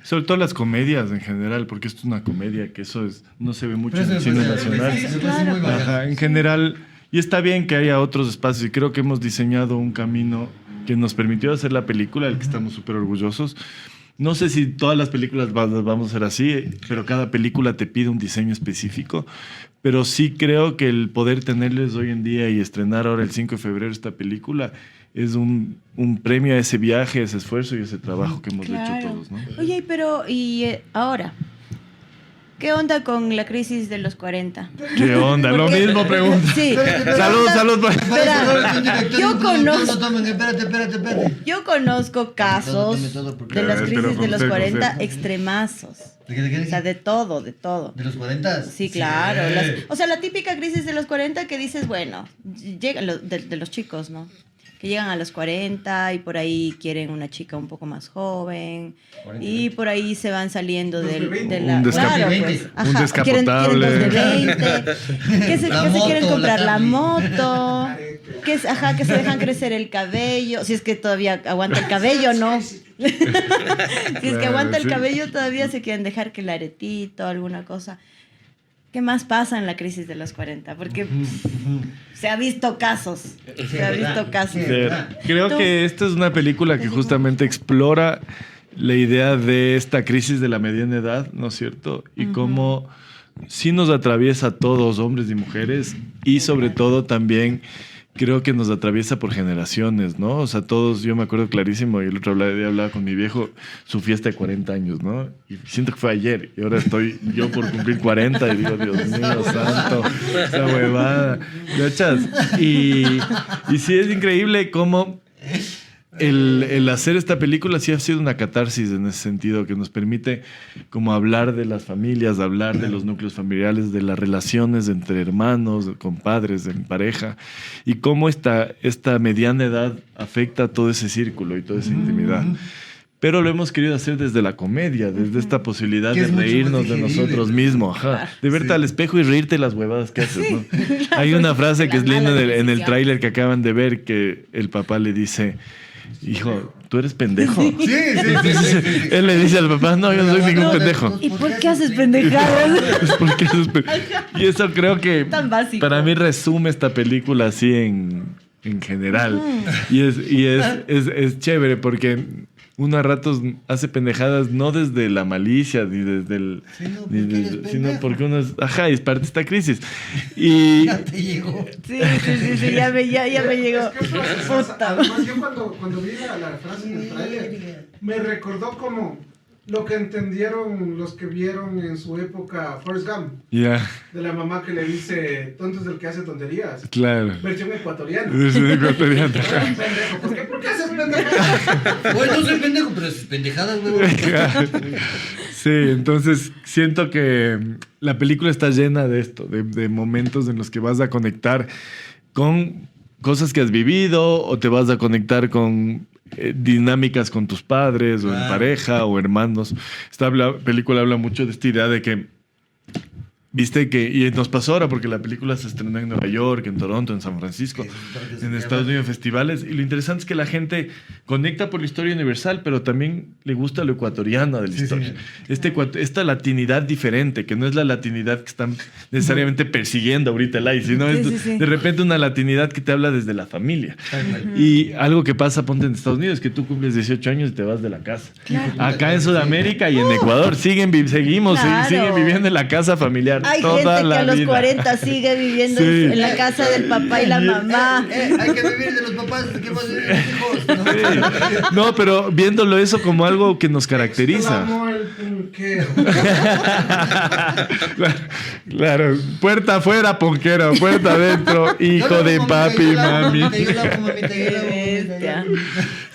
Sobre todo las comedias en general, porque esto es una comedia, que eso no se ve mucho en el cine nacional. En general, y está bien que haya otros espacios, y creo que hemos diseñado un camino que nos permitió hacer la película, del que estamos súper orgullosos. No sé si todas las películas vamos a ser así, pero cada película te pide un diseño específico. Pero sí creo que el poder tenerles hoy en día y estrenar ahora el 5 de febrero esta película es un premio a ese viaje, a ese esfuerzo y a ese trabajo que hemos hecho todos, ¿no? Oye, pero ahora, ¿qué onda con la crisis de los 40? ¿Qué onda? Lo mismo pregunta. Sí. Salud. Espera, yo conozco... No, espérate. Yo conozco casos de las crisis de los 40 extremazos. ¿De qué? O sea, de todo. ¿De los 40? Sí, claro. O sea, la típica crisis de los 40 que dices, bueno, llegan de los chicos, ¿no? Que llegan a los 40 y por ahí quieren una chica un poco más joven 40, y por ahí se van saliendo de la... Un Claro, pues, un descapotable. Quieren los de 20, que se quieren comprar la moto, que se dejan crecer el cabello, si es que todavía aguanta el cabello, ¿no? Si es que aguanta el cabello todavía se quieren dejar que el aretito, alguna cosa. ¿Qué más pasa en la crisis de los 40? Porque se ha visto casos. Creo que esta es una película que justamente explora la idea de esta crisis de la mediana edad, ¿no es cierto? Y cómo sí nos atraviesa a todos, hombres y mujeres, y sobre todo también creo que nos atraviesa por generaciones, ¿no? O sea, todos, yo me acuerdo clarísimo, y el otro día hablaba con mi viejo, su fiesta de 40 años, ¿no? Y siento que fue ayer, y ahora estoy yo por cumplir 40, y digo, Dios mío, santo, esa huevada, ¿cachas? Y sí es increíble cómo el hacer esta película sí ha sido una catarsis en ese sentido, que nos permite como hablar de las familias, hablar de los núcleos familiares, de las relaciones entre hermanos, compadres, en pareja, y cómo esta mediana edad afecta todo ese círculo y toda esa intimidad. Pero lo hemos querido hacer desde la comedia, desde esta posibilidad de reírnos de nosotros mismos, de verte al espejo y reírte las huevadas que haces, ¿no? Hay una frase que es linda en el tráiler que acaban de ver, que el papá le dice: hijo, ¿tú eres pendejo? Sí. Él le dice al papá: no, yo no soy ningún pendejo. ¿Y por qué haces pendejadas? Y eso creo que Tan básico. para mí resume esta película así en general. Y es chévere porque uno a ratos hace pendejadas no desde la malicia ni desde el... sino porque uno es... Ajá, es parte de esta crisis. Y... Ya te llegó. Sí, ya me llegó. Es que además, yo cuando vi la frase en el trailer, me recordó como lo que entendieron los que vieron en su época Forrest Gump. Ya. De la mamá que le dice, tonto es el que hace tonterías. Claro. Versión ecuatoriana. Versión ecuatoriana. Pendejo. ¿Por qué haces pendejadas? Bueno, no soy pendejo, pero es pendejadas, güey. Sí, entonces siento que la película está llena de esto, de momentos en los que vas a conectar con cosas que has vivido o te vas a conectar con dinámicas con tus padres o en pareja o hermanos. Esta película habla mucho de esta idea de que viste que, y nos pasó ahora porque la película se estrenó en Nueva York, en Toronto, en San Francisco, en Estados Unidos, festivales, y lo interesante es que la gente conecta por la historia universal, pero también le gusta lo ecuatoriano de la historia. Esta latinidad diferente, que no es la latinidad que están necesariamente persiguiendo ahorita el aire, sino de repente una latinidad que te habla desde la familia. Y algo que pasa, ponte en Estados Unidos, que tú cumples 18 años y te vas de la casa. Acá en Sudamérica y en Ecuador siguen viviendo en la casa familiar. Hay toda gente que la a los vida. 40 sigue viviendo en la casa del papá y la mamá. Hay que vivir de los papás, ¿qué más vivir de los hijos? Sí. No, pero viéndolo eso como algo que nos caracteriza. Exclamó el punquero. Claro, puerta afuera, ponquero, puerta adentro, hijo de papi y mami.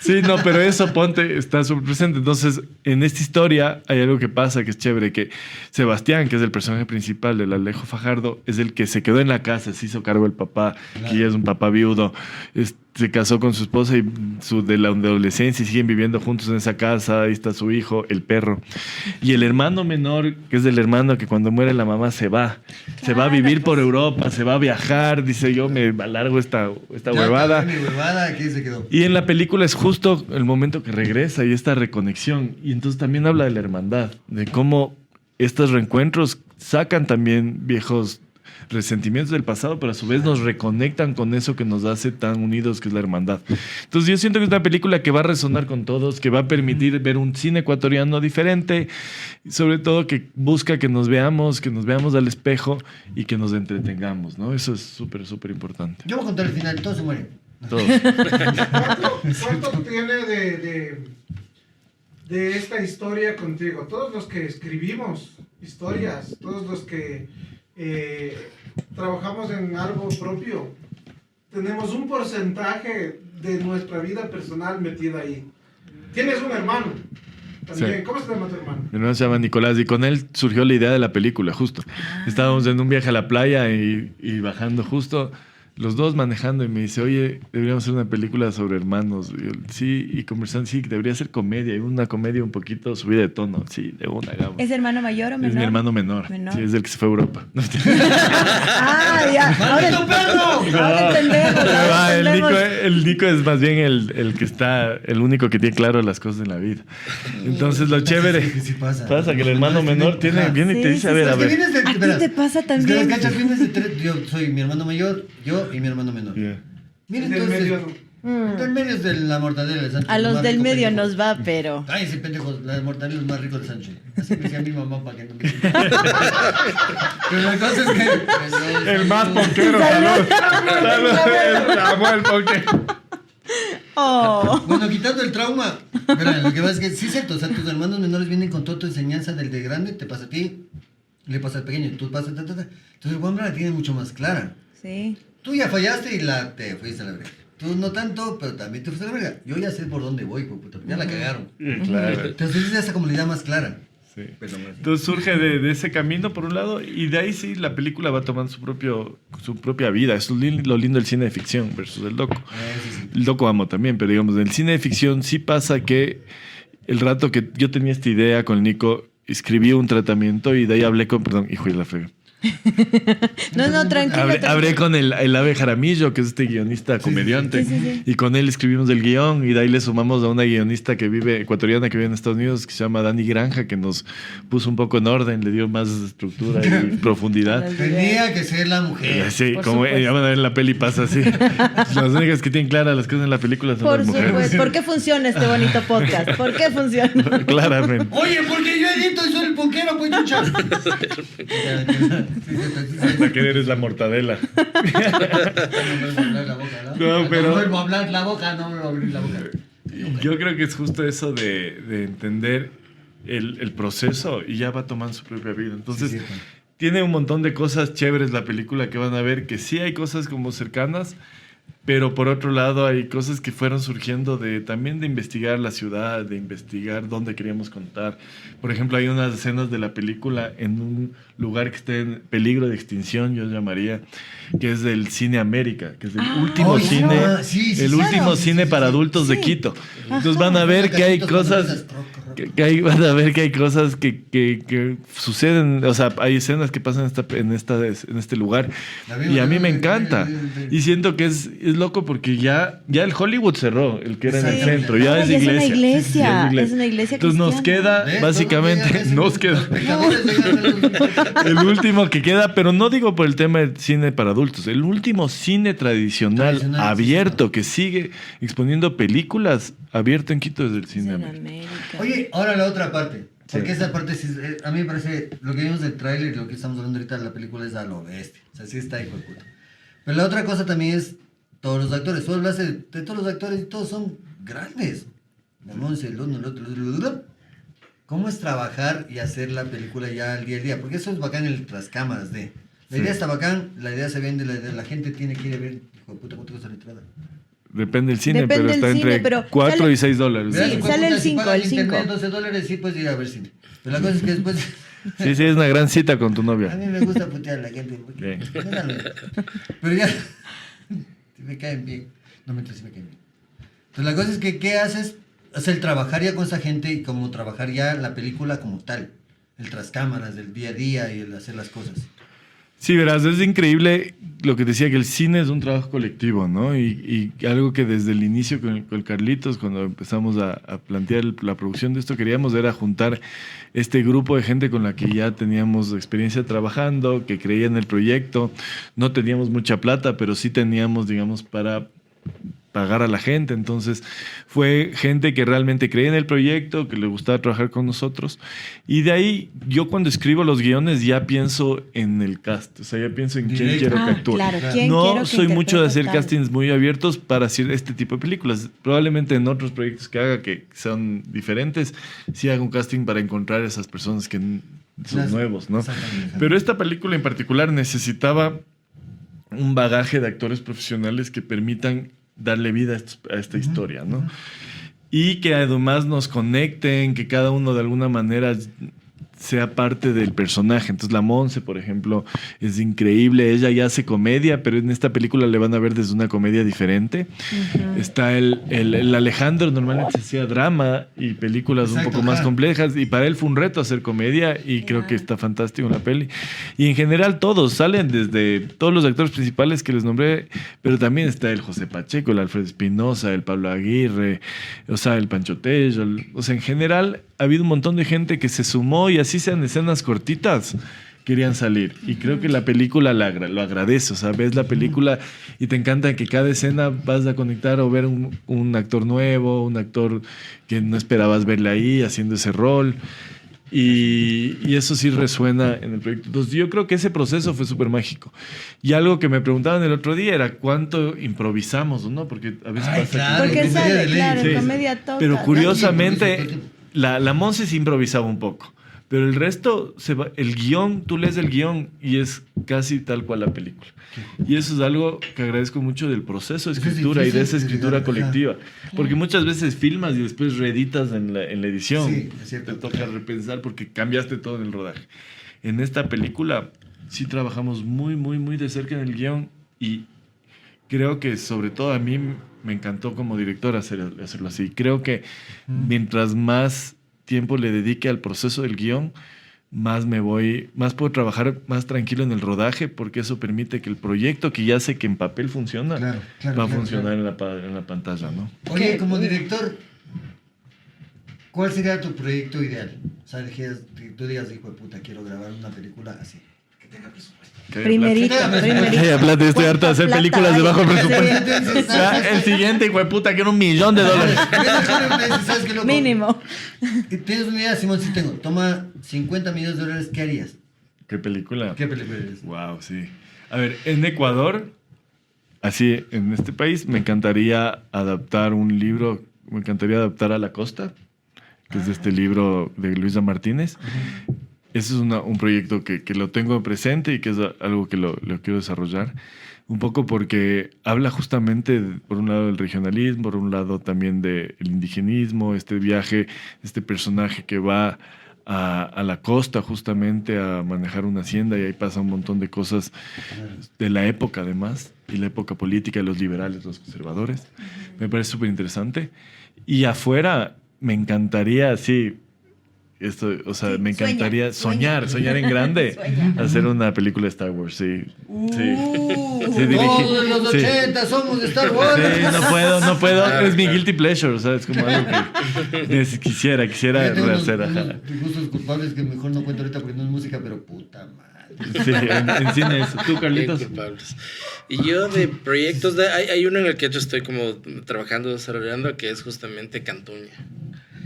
Sí, no, pero eso, ponte, está súper presente. Entonces, en esta historia hay algo que pasa que es chévere, que Sebastián, que es el personaje principal del Alejo Fajardo, es el que se quedó en la casa, se hizo cargo del papá, que ya es un papá viudo, se casó con su esposa y de la adolescencia y siguen viviendo juntos en esa casa, ahí está su hijo, el perro. Y el hermano menor, que es el hermano que cuando muere la mamá se va a vivir por Europa, se va a viajar, dice yo me alargo esta huevada. Mi huevada, aquí se quedó. Y en la película es justo el momento que regresa y esta reconexión. Y entonces también habla de la hermandad, de cómo estos reencuentros sacan también viejos resentimientos del pasado, pero a su vez nos reconectan con eso que nos hace tan unidos, que es la hermandad. Entonces yo siento que es una película que va a resonar con todos, que va a permitir ver un cine ecuatoriano diferente, y sobre todo que busca que nos veamos al espejo y que nos entretengamos, ¿no? Eso es súper, súper importante. Yo voy a contar el final, todos se mueren. Todos. ¿Cuánto tiene de esta historia contigo? Todos los que escribimos historias, todos los que trabajamos en algo propio, tenemos un porcentaje de nuestra vida personal metida ahí. Tienes un hermano también. Sí. ¿Cómo se llama tu hermano? Mi hermano se llama Nicolás y con él surgió la idea de la película, justo. Estábamos en un viaje a la playa y bajando justo, los dos manejando y me dice, oye, deberíamos hacer una película sobre hermanos. Y yo, sí, y conversando, sí, debería ser comedia, y una comedia un poquito subida de tono. Sí, de una gama. ¿Es hermano mayor o menor? Es mi hermano menor. Sí, es el que se fue a Europa. Ya. Ahora entendemos. El Nico es más bien el que está, el único que tiene claro las cosas en la vida. Entonces lo chévere Sí pasa. pasa que el hermano menor viene y te dice, a ver, a ver. ¿A ti te pasa también? ¿Cachas? Vienes de tres. Yo soy mi hermano mayor, yo y mi hermano menor. Yeah. Miren, Del entonces. medio, Del medio es de la mortadela de Sancho. A los más del rico, medio pendejo. nos va, pero... Ay, ese pendejo, la mortadela es más rico de Sancho. Así me decía mi mamá para que no me... Pero la cosa es que... El más ponquero, salud. Salud, Samuel Ponquero. Oh. Bueno, quitando el trauma, pero lo que pasa es que sí es cierto, o sea, tus hermanos menores vienen con toda tu enseñanza del de grande, te pasa a ti, le pasa al pequeño, tú pasas, Entonces el hombre la tiene mucho más clara. Sí. Tú ya fallaste y te fuiste a la verga. Tú no tanto, pero también te fuiste a la verga. Yo ya sé por dónde voy, puta, ya la cagaron. Claro. Entonces ya esa comunidad más clara. Sí. Entonces surge de ese camino por un lado y de ahí sí la película va tomando su propia vida. Eso es lo lindo del cine de ficción versus el docu. El docu amo también, pero digamos, en el cine de ficción sí pasa que el rato que yo tenía esta idea con Nico, escribí un tratamiento y de ahí hablé con... Perdón, hijo de la frega. No, tranquilo. Hablé con el Ave Jaramillo, que es este guionista comediante, Sí. y con él escribimos el guión y de ahí le sumamos a una guionista ecuatoriana que vive en Estados Unidos, que se llama Dani Granja, que nos puso un poco en orden, le dio más estructura y profundidad. Tenía que ser la mujer. Sí, Por como supuesto. ya van a ver en la peli pasa así. Las únicas que tienen claras las cosas en la película son Por las mujeres. supuesto. ¿Por qué funciona este bonito podcast? ¿Por qué funciona? Claramente. Oye, porque yo edito y soy el ponquero, pues chucha. Hasta que eres la mortadela. No, pero- No vuelvo a hablar la boca, no vuelvo a abrir la boca. Yo creo que es justo eso de entender el proceso y ya va tomando su propia vida. Entonces, Sí, cierto. tiene un montón de cosas chéveres la película que van a ver, que sí hay cosas como cercanas, pero por otro lado hay cosas que fueron surgiendo también de investigar la ciudad, de investigar dónde queríamos contar. Por ejemplo, hay unas escenas de la película en un lugar que está en peligro de extinción, yo llamaría, que es del Cine América, que es el último Oye, cine, ah, sí, el claro. último Sí, cine sí, para sí. adultos de Quito. Entonces van a ver que hay cosas van a ver que hay cosas que suceden, o sea, hay escenas que pasan en este lugar y a mí me encanta y siento que es loco porque ya el Hollywood cerró, el que era en el Sí. centro, ya Ay, es es una iglesia. iglesia, Ya es una iglesia Entonces nos cristiana. queda, básicamente, nos queda el El último que queda, pero no digo por el tema del cine para adultos, el último cine tradicional abierto que sigue exponiendo películas abierto en Quito desde el Cine América. Oye, ahora la otra parte. Porque esa parte, sí, a mí me parece, lo que vimos del tráiler y lo que estamos hablando ahorita de la película es a lo bestia. O sea, sí está hijo de puta. Pero la otra cosa también es todos los actores. Tú hablas de todos los actores y todos son grandes. La Monse, el uno, el otro. ¿Cómo es trabajar y hacer la película ya al día a día? Porque eso es bacán en las cámaras de... La idea está bacán, la idea se vende, la gente tiene que ir a ver, hijo de puta, ¿cuánto cuesta la entrada? Depende del cine, Depende pero del está cine, entre pero 4 sale- y 6 dólares. Sí, Hijo de sale puta, el si 5, pagas el 5. internet, $12, sí puedes ir a ver cine. Pero la cosa es que después... Sí, es una gran cita con tu A novia. mí me gusta putear a la gente. Bien. Déjalo. Pero ya... Si me caen bien. No me si me caen bien. Entonces la cosa es que, ¿qué haces? O sea, el trabajar ya con esa gente y como trabajar ya la película como tal. El tras cámaras, del día a día y el hacer las cosas. Sí, verás, es increíble lo que decía, que el cine es un trabajo colectivo, ¿no? Y algo que desde el inicio con Carlitos, cuando empezamos a plantear la producción de esto, queríamos era juntar este grupo de gente con la que ya teníamos experiencia trabajando, que creía en el proyecto. No teníamos mucha plata, pero sí teníamos, digamos, para pagar a la gente. Entonces fue gente que realmente creía en el proyecto, que le gustaba trabajar con nosotros. Y de ahí yo cuando escribo los guiones ya pienso en el cast, o sea, ya pienso en quién quiero que actúe. Claro, ¿quién no quiero que soy mucho de hacer interprete tal? castings muy abiertos para hacer este tipo de películas. Probablemente en otros proyectos que haga que son diferentes, sí hago un casting para encontrar esas personas que son nuevos, ¿no? Pero esta película en particular necesitaba un bagaje de actores profesionales que permitan darle vida a esta historia, ¿no? Y que además nos conecten, que cada uno de alguna manera sea parte del personaje. Entonces la Monse, por ejemplo, es increíble. Ella ya hace comedia, pero en esta película le van a ver desde una comedia diferente. Está el Alejandro, normalmente hacía drama y películas un poco más complejas, y para él fue un reto hacer comedia, y creo que está fantástico en la peli. Y en general todos salen, desde todos los actores principales que les nombré, pero también está el José Pacheco, el Alfredo Espinosa, el Pablo Aguirre, o sea, el Pancho Tello. O sea, en general ha habido un montón de gente que se sumó, y así sean escenas cortitas, querían salir. Y creo que la película lo agradece. O sea, ves la película y te encanta que cada escena vas a conectar o ver un actor nuevo, un actor que no esperabas verle ahí haciendo ese rol. Y eso sí resuena en el proyecto. Entonces yo creo que ese proceso fue súper mágico. Y algo que me preguntaban el otro día era cuánto improvisamos, ¿no? Porque a veces pasa claro, Porque sale, claro, en Sí. comedia toca. Pero ¿no? curiosamente, la Monse se improvisaba un poco. Pero el resto, el guión, tú lees el guión y es casi tal cual la película. Y eso es algo que agradezco mucho del proceso de escritura y de esa escritura colectiva. Porque muchas veces filmas y después reeditas en la edición. Sí, es cierto. Te toca repensar porque cambiaste todo en el rodaje. En esta película sí trabajamos muy, muy, muy de cerca en el guión, y creo que sobre todo a mí me encantó como director hacerlo así. Creo que mientras más tiempo le dedique al proceso del guión, más puedo trabajar más tranquilo en el rodaje, porque eso permite que el proyecto, que ya sé que en papel funciona, va a funcionar en la pantalla, ¿no? Oye, como director, ¿cuál sería tu proyecto ideal? O sea, tú digas, hijo de puta, quiero grabar una película así, que tenga presupuesto. Primerito. Plata, estoy harto de hacer Plata películas de hay. bajo presupuesto. O sea, el siguiente, hijo de puta, quiero $1 millón. ¿Sabes qué, loco? Mínimo. ¿Tienes una idea, Simón? Sí tengo. Toma $50 millones, ¿qué harías? ¿Ququé película? ¿Qué película eres? Wow, sí. A ver, en Ecuador, así, en este país, me encantaría adaptar un libro, me encantaría adaptar a La Costa, que es de este libro de Luisa Martínez. Ese es un proyecto que lo tengo presente y que es algo que lo quiero desarrollar. Un poco porque habla justamente, por un lado, del regionalismo, por un lado también del indigenismo, este viaje, este personaje que va a la costa justamente a manejar una hacienda, y ahí pasa un montón de cosas de la época además, y la época política de los liberales, los conservadores. Me parece súper interesante. Y afuera me encantaría, sí, esto, o sea, me encantaría soñar en grande, hacer una película de Star Wars, sí. Todos los 80 somos de Star Wars. Sí, no puedo. Es mi guilty pleasure, o sea, es como algo que quisiera rehacer. Gustos culpables que mejor no cuento ahorita porque no es música, pero puta madre. Sí, en cine eso. ¿Tú, Carlitos? Y yo de proyectos, hay uno en el que yo estoy como trabajando, desarrollando, que es justamente Cantuña.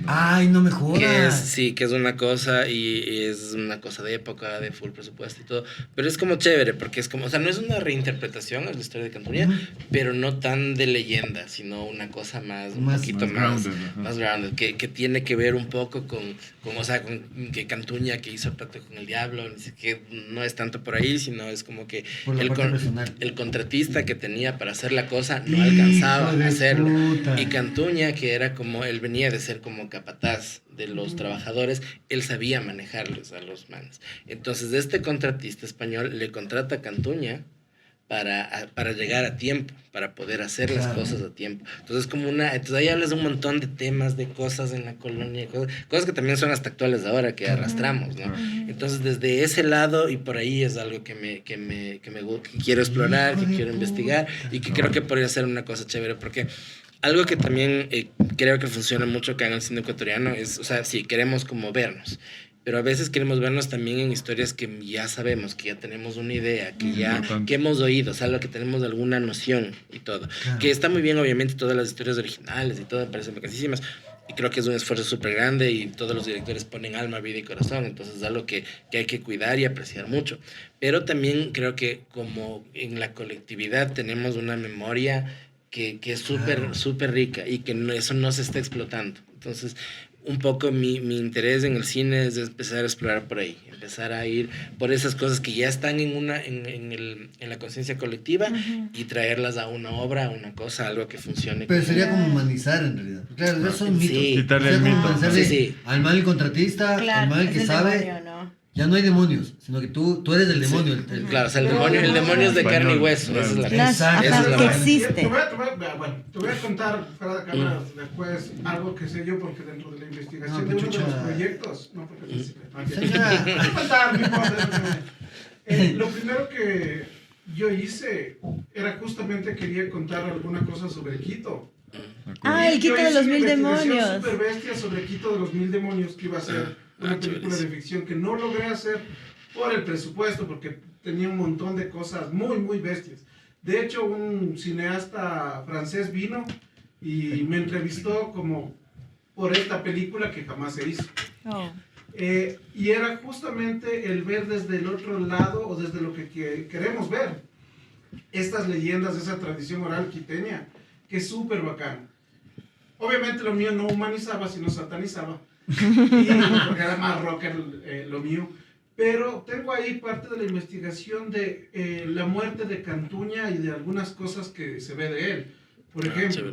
Ay, no me jodas. Que es una cosa, y es una cosa de época, de full presupuesto y todo, pero es como chévere, porque es como, o sea, no es una reinterpretación de la historia de Cantuña, pero no tan de leyenda, sino una cosa un poquito más grounded, que tiene que ver un poco con que Cantuña, que hizo el pacto con el diablo, que no es tanto por ahí, sino es como que el contratista que tenía para hacer la cosa no alcanzaba a hacerlo, y Cantuña, que era como, él venía de ser como capataz de los trabajadores, él sabía manejarles a los manes. Entonces, este contratista español le contrata a Cantuña para llegar a tiempo, para poder hacer las cosas a tiempo. Entonces, entonces ahí hablas de un montón de temas, de cosas en la colonia, cosas que también son hasta actuales ahora, que arrastramos, ¿no? Entonces, desde ese lado, y por ahí es algo que quiero explorar, que quiero investigar, y que creo que podría ser una cosa chévere, porque algo que también creo que funciona mucho acá en el cine ecuatoriano es, o sea, si queremos como vernos pero a veces queremos vernos también en historias que ya sabemos, que ya tenemos una idea, que hemos oído, o sea, lo que tenemos alguna noción y todo. Claro. Que está muy bien, obviamente, todas las historias originales y todo, me parecen bacasísimas. Y creo que es un esfuerzo súper grande y todos los directores ponen alma, vida y corazón. Entonces es algo que hay que cuidar y apreciar mucho. Pero también creo que como en la colectividad tenemos una memoria que es súper rica y que eso no se está explotando. Entonces, un poco mi interés en el cine es empezar a explorar por ahí, empezar a ir por esas cosas que ya están en la conciencia colectiva y traerlas a una obra, a una cosa, algo que funcione. Pero sería como humanizar en realidad. Claro, esos son mitos. Quitarle el mito. Al mal contratista, al mal que sabe. Demonio, ¿no? Ya no hay demonios, sino que tú eres el demonio. Claro, o sea, el demonio es de carne y hueso. Esa es la cosa. Que existe. Te voy a contar fuera de cámara después algo que sé yo, porque dentro de la investigación de uno de los proyectos... No, porque lo primero que yo hice era justamente quería contar alguna cosa sobre Quito. El Quito de los 1000 demonios. Super bestia sobre Quito de los 1000 demonios, que iba a ser una película de ficción que no logré hacer por el presupuesto, porque tenía un montón de cosas muy, muy bestias. De hecho, un cineasta francés vino y me entrevistó como por esta película que jamás se hizo. Y era justamente el ver desde el otro lado, o desde lo que queremos ver, estas leyendas de esa tradición oral quiteña, que es súper bacán. Obviamente lo mío no humanizaba, sino satanizaba. Porque era más rocker lo mío. Pero tengo ahí parte de la investigación de la muerte de Cantuña y de algunas cosas que se ve de él. Por ejemplo,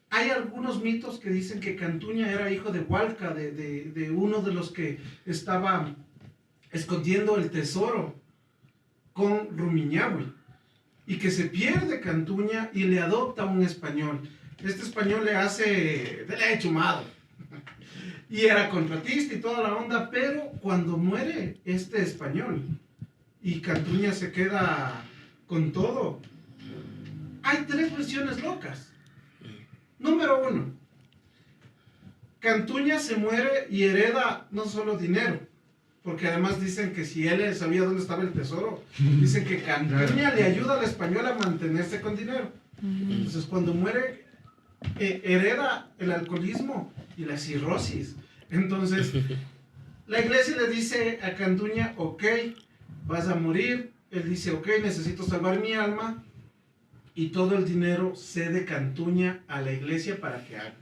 hay algunos mitos que dicen que Cantuña era hijo de Hualca, de uno de los que estaba escondiendo el tesoro con Rumiñahui, y que se pierde Cantuña y le adopta un español. Este español le ha chumado. Y era contratista y toda la onda, pero cuando muere este español y Cantuña se queda con todo, hay 3 versiones locas. Número 1, Cantuña se muere y hereda no solo dinero, porque además dicen que si él sabía dónde estaba el tesoro, dicen que Cantuña le ayuda al español a mantenerse con dinero. Entonces cuando muere, hereda el alcoholismo y la cirrosis. Entonces, la iglesia le dice a Cantuña, ok, vas a morir. Él dice, ok, necesito salvar mi alma. Y todo el dinero cede Cantuña a la iglesia para que haga.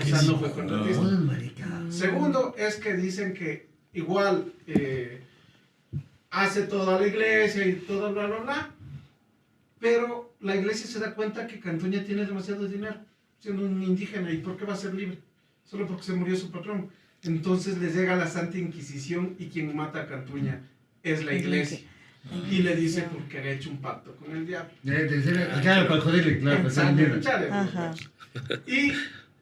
O sea, no fue contratista. Segundo, es que dicen que igual hace toda la iglesia y todo bla, bla, bla. Pero la iglesia se da cuenta que Cantuña tiene demasiado dinero, siendo un indígena. ¿Y por qué va a ser libre? Solo porque se murió su patrón. Entonces les llega la Santa Inquisición y quien mata a Cantuña es la iglesia. Y le dice porque ha hecho un pacto con el diablo. Claro, para joderle, claro, para Y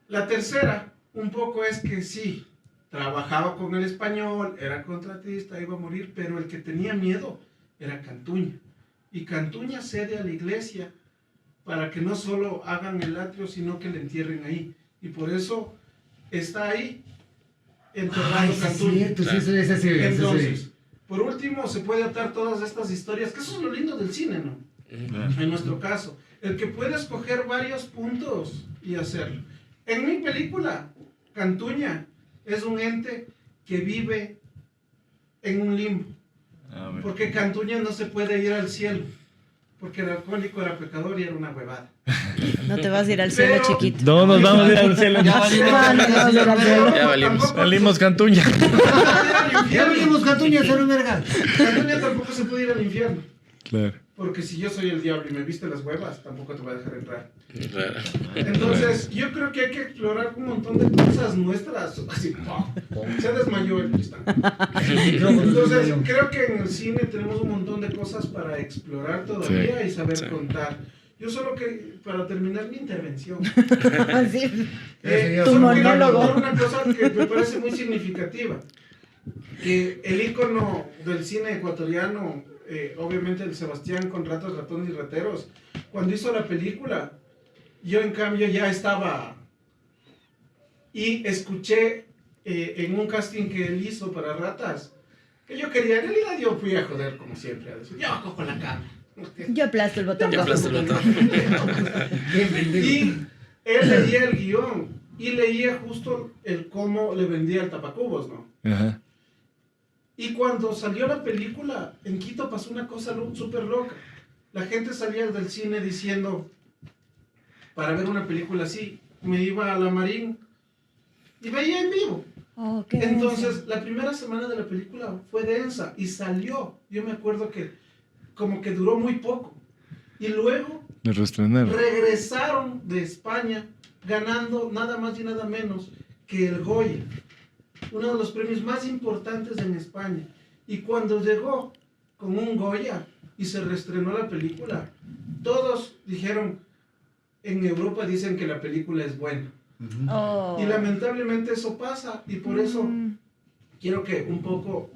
la tercera, un poco es que sí, trabajaba con el español, era contratista, iba a morir, pero el que tenía miedo era Cantuña. Y Cantuña cede a la iglesia para que no solo hagan el atrio, sino que le entierren ahí. Y por eso está ahí enterrado Cantuña. Entonces, por último, se puede atar todas estas historias, que eso es lo lindo del cine, ¿no? En nuestro caso, el que puede escoger varios puntos y hacerlo. En mi película, Cantuña es un ente que vive en un limbo. Porque Cantuña no se puede ir al cielo, porque el alcohólico era pecador y era una huevada. No te vas a ir al cielo, chiquito. No nos vamos a ir al cielo. Ya valimos. Salimos Cantuña. Ya venimos Cantuña, ser un verga. Cantuña tampoco se puede ir al infierno. Claro. Porque si yo soy el diablo y me viste las huevas, tampoco te voy a dejar entrar. Claro. Entonces, yo creo que hay que explorar un montón de cosas nuestras. Así, se desmayó el cristal. Entonces, creo que en el cine tenemos un montón de cosas para explorar todavía y saber contar. Yo solo que, para terminar mi intervención, tu monólogo. Quiero contar una cosa que me parece muy significativa. Que el ícono del cine ecuatoriano, obviamente el Sebastián con Ratas, Ratones y Rateros, cuando hizo la película, yo en cambio ya estaba y escuché en un casting que él hizo para Ratas, que yo quería, en realidad yo fui a joder como siempre, a decir, yo cojo la cámara. Yo aplasto el botón rojo. Y él leía el guión y leía justo el cómo le vendía el tapacubos, ¿no? Ajá. Y cuando salió la película, en Quito pasó una cosa súper loca. La gente salía del cine diciendo, para ver una película así, me iba a la Marín y veía en vivo. Oh, qué Entonces, denso. la primera semana de la película fue densa y salió. Yo me acuerdo que como que duró muy poco. Y luego De reestrenar. regresaron de España ganando nada más y nada menos que el Goya, uno de los premios más importantes en España. Y cuando llegó con un Goya y se reestrenó la película, todos dijeron, en Europa dicen que la película es buena. Oh. Y lamentablemente eso pasa, y por eso quiero que un poco,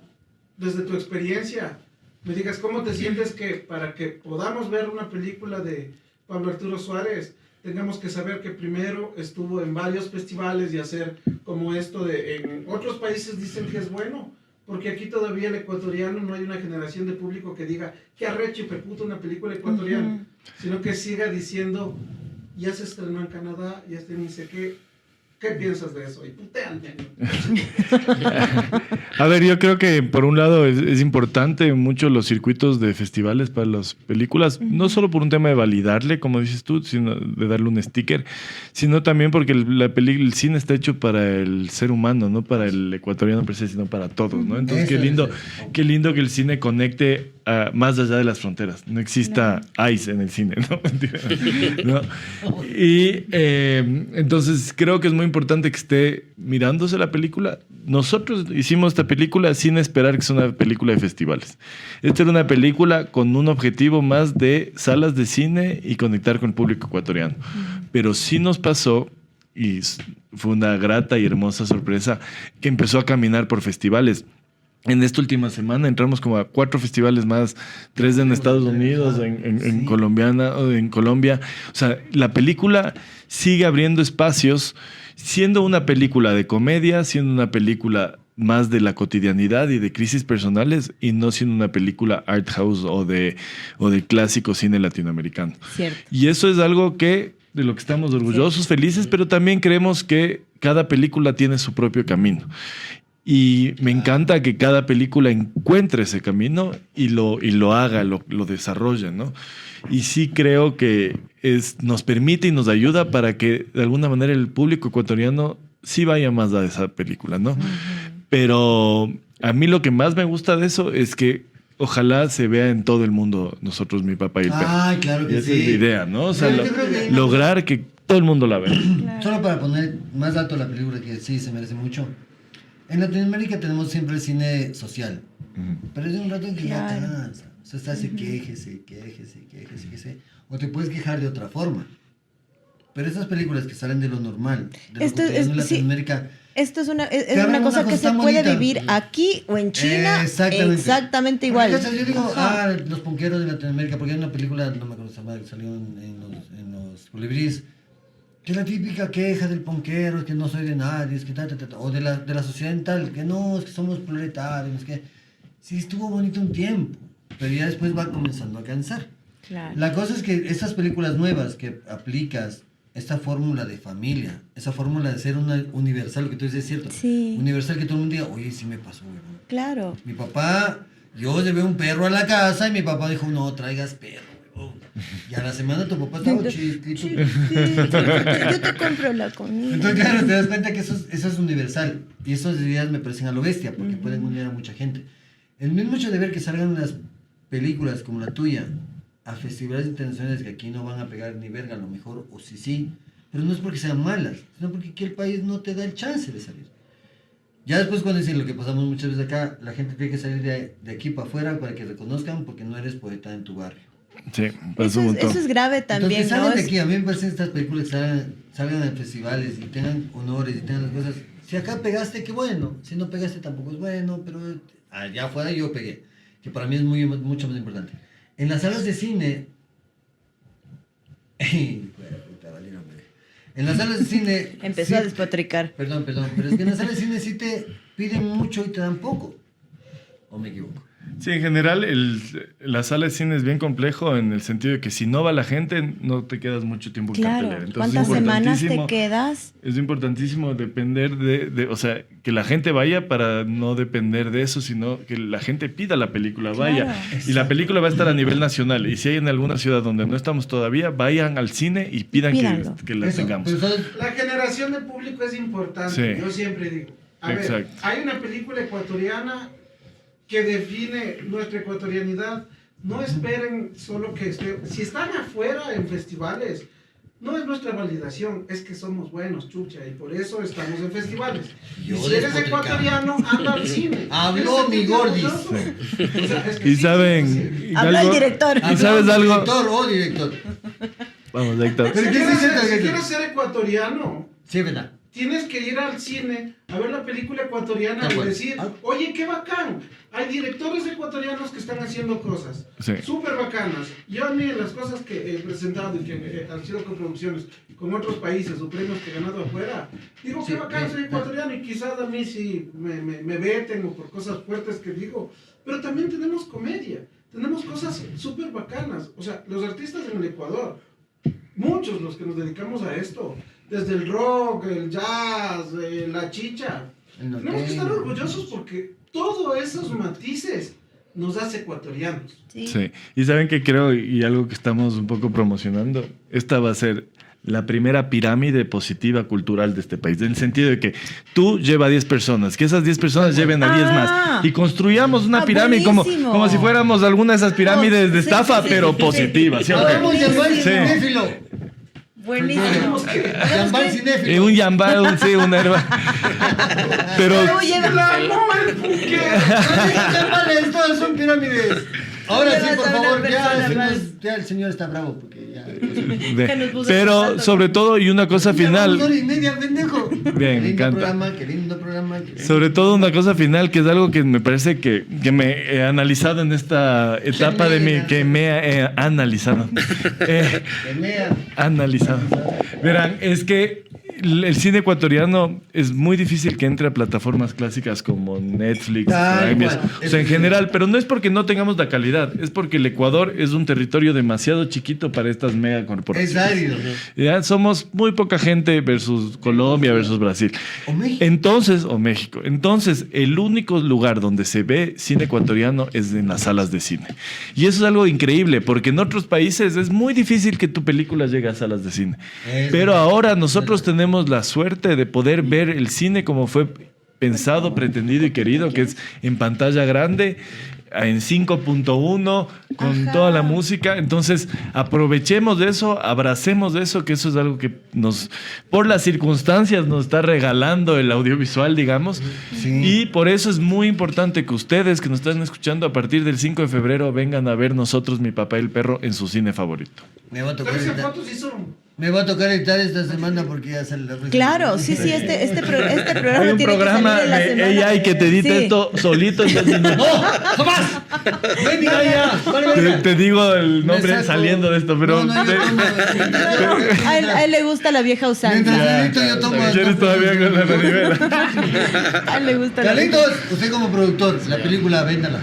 desde tu experiencia, me digas cómo te sientes que para que podamos ver una película de Pablo Arturo Suárez, tengamos que saber que primero estuvo en varios festivales y hacer como esto de, en otros países dicen que es bueno, porque aquí todavía el ecuatoriano no hay una generación de público que diga, qué arrecho y puta una película ecuatoriana, sino que siga diciendo, ya se estrenó en Canadá, ya ni sé qué. ¿Qué piensas de eso? Y puteante. A ver, yo creo que por un lado es importante mucho los circuitos de festivales para las películas, no solo por un tema de validarle, como dices tú, sino de darle un sticker, sino también porque el cine está hecho para el ser humano, no para el ecuatoriano per se, sino para todos, ¿no? Entonces, qué lindo que el cine conecte más allá de las fronteras. No exista ICE en el cine, ¿no? Y entonces creo que es muy importante que esté mirándose la película. Nosotros hicimos esta película sin esperar que sea una película de festivales. Esta era una película con un objetivo más de salas de cine y conectar con el público ecuatoriano. Pero sí nos pasó, y fue una grata y hermosa sorpresa, que empezó a caminar por festivales. En esta última semana entramos como a 4 festivales más, 3 en Estados Unidos, en Colombia. O sea, la película sigue abriendo espacios, siendo una película de comedia, siendo una película más de la cotidianidad y de crisis personales, y no siendo una película art house o de clásico cine latinoamericano. Cierto. Y eso es algo de lo que estamos orgullosos, felices, pero también creemos que cada película tiene su propio camino. Y me encanta que cada película encuentre ese camino y lo haga, lo desarrolle, ¿no? Y sí creo que nos permite y nos ayuda para que de alguna manera el público ecuatoriano sí vaya más a esa película, ¿no? Pero a mí lo que más me gusta de eso es que ojalá se vea en todo el mundo nosotros, mi papá y el perro. Ay, claro que y esa sí. es la idea, ¿no? O sea, Pero yo creo que lograr que todo el mundo la vea. Claro. Solo para poner más alto la película, que sí se merece mucho. En Latinoamérica tenemos siempre el cine social, pero es de un rato en que ya cansa. O sea, está ese quéjese. O te puedes quejar de otra forma. Pero esas películas que salen de lo normal, de lo cotidiano en Latinoamérica... Esto es una cosa que se puede vivir aquí o en China exactamente igual. Yo digo, los ponqueros de Latinoamérica, porque hay una película, no me acuerdo esa madre, que salió en los colibríes, que es la típica queja del ponquero, es que no soy de nadie, es que o de la sociedad en tal, que no, es que somos proletarios, es que sí estuvo bonito un tiempo, pero ya después va comenzando a cansar. Claro. La cosa es que estas películas nuevas que aplicas, esta fórmula de familia, esa fórmula de ser una universal, lo que tú dices es cierto, universal, que todo el mundo diga, oye, sí me pasó, güey. Claro. Mi papá, yo llevé un perro a la casa y mi papá dijo, no traigas perro. Y a la semana tu papá estaba chiquito. Yo te compro la comida. Entonces, claro, te das cuenta que eso es universal. Y esas ideas me parecen a lo bestia, porque pueden unir a mucha gente. El mismo hecho de ver que salgan unas películas como la tuya a festivales internacionales que aquí no van a pegar ni verga a lo mejor, o sí, pero no es porque sean malas, sino porque aquí el país no te da el chance de salir. Ya después, cuando dicen lo que pasamos muchas veces acá, la gente tiene que salir de aquí para afuera para que reconozcan, porque no eres poeta en tu barrio. Sí, eso es grave también. Entonces, salgan de aquí. A mí me parecen estas películas que salgan en festivales y tengan honores y tengan las cosas. Si acá pegaste, qué bueno. Si no pegaste, tampoco es bueno, pero allá afuera yo pegué, que para mí es mucho más importante. En las salas de cine, en En las salas de cine... Empezó a despotricar. Perdón, pero es que en las salas de cine sí te piden mucho y te dan poco. ¿O me equivoco? Sí, en general la sala de cine es bien complejo en el sentido de que si no va la gente no te quedas mucho tiempo en Claro. cartelera. Entonces, ¿Cuántas semanas te quedas? Es importantísimo depender o sea, que la gente vaya para no depender de eso, sino que la gente pida la película, vaya. Claro. Y la película va a estar a nivel nacional. Y si hay en alguna ciudad donde no estamos todavía, vayan al cine y Pídanlo. que la Eso, tengamos. pero ¿sabes? La generación de público es importante, Sí. yo siempre digo. A ver, Exacto. hay una película ecuatoriana que define nuestra ecuatorianidad. No esperen solo que esté... Si están afuera en festivales, no es nuestra validación, es que somos buenos, chucha, y por eso estamos en festivales. Yo Y si eres despotricaba. ecuatoriano, anda al cine. Habló mi gordis. O sea, es que Y sí, saben... sí. Habló el director. ¿Y sabes algo? Director o director. Vamos, Héctor. Pero Si ¿qué quieres dice ser- si el quieres ser ecuatoriano, Sí, verdad. tienes que ir al cine a ver la película ecuatoriana Ah, y bueno. decir, oye, qué bacán. Hay directores ecuatorianos que están haciendo cosas Sí. súper bacanas. Yo a mí en las cosas que he presentado y que han sido coproducciones con otros países o premios que he ganado afuera, digo, Sí, qué bacán, bien, soy ecuatoriano y quizás a mí sí me veten o por cosas fuertes que digo. Pero también tenemos comedia, tenemos cosas súper bacanas. O sea, los artistas en el Ecuador, muchos los que nos dedicamos a esto, desde el rock, el jazz, la chicha, El tenemos que estar norteño. orgullosos porque todos esos matices nos hace ecuatorianos. Sí. Sí, y saben que creo, y algo que estamos un poco promocionando, esta va a ser la primera pirámide positiva cultural de este país, en el sentido de que tú lleva a 10 personas, que esas 10 personas lleven a 10 más, y construyamos una pirámide buenísimo. como si fuéramos alguna de esas pirámides de Sí, sí, sí, pero sí. positiva, ¿sí o qué? Vamos a llamar Sí. cinéfilo. Buenísimo. Llamar cinéfilo. Un yambal, una herba. Pero Luego lleva- Llamales, todas son pirámides. Ahora sí, Llevas por a una favor, persona ya el señor está bravo porque ya. Que nos puso pero tanto. sobre todo, y una cosa Una final, hora y media, pendejo. Bien, Qué me lindo encanta. programa, qué lindo programa. sobre todo una cosa final, que es algo que me parece que me he analizado en esta etapa de mi, que me he analizado. Analizado. Verán, es que el cine ecuatoriano es muy difícil que entre a plataformas clásicas como Netflix, Tal Prime, cual. o sea, en general, pero no es porque no tengamos la calidad, es porque el Ecuador es un territorio demasiado chiquito para estas mega Es corporaciones. árido. Ya somos muy poca gente versus Colombia versus Brasil. O México. O México. Entonces, el único lugar donde se ve cine ecuatoriano es en las salas de cine. Y eso es algo increíble, porque en otros países es muy difícil que tu película llegue a salas de cine. Es Pero verdad. ahora nosotros tenemos la suerte de poder ver el cine como fue pensado, pretendido y querido, que es en pantalla grande, en 5.1, con Ajá. toda la música. Entonces, aprovechemos de eso, abracemos de eso, que eso es algo que por las circunstancias, nos está regalando el audiovisual, digamos. Sí. Y por eso es muy importante que ustedes que nos están escuchando a partir del 5 de febrero vengan a ver nosotros, Mi Papá y el Perro, en su cine favorito. Me va a tocar ¿Sabes qué editar. fotos sí son? Me va a tocar editar esta semana porque ya sale la próxima. Claro, sí, este programa Hay un tiene programa que salir en la de semana. AI que te edita Sí. esto solito. Entonces, ¡No! ¡Jamás! ¡Ven, diga ya! te digo el nombre Me saco. saliendo de esto, pero No, yo tomo. A él le gusta la vieja usanza. Mientras edito, yo tomo. ¿Quieres todavía con la ribera? A él le gusta la vieja Carlitos, usted como productor, la película, véndala.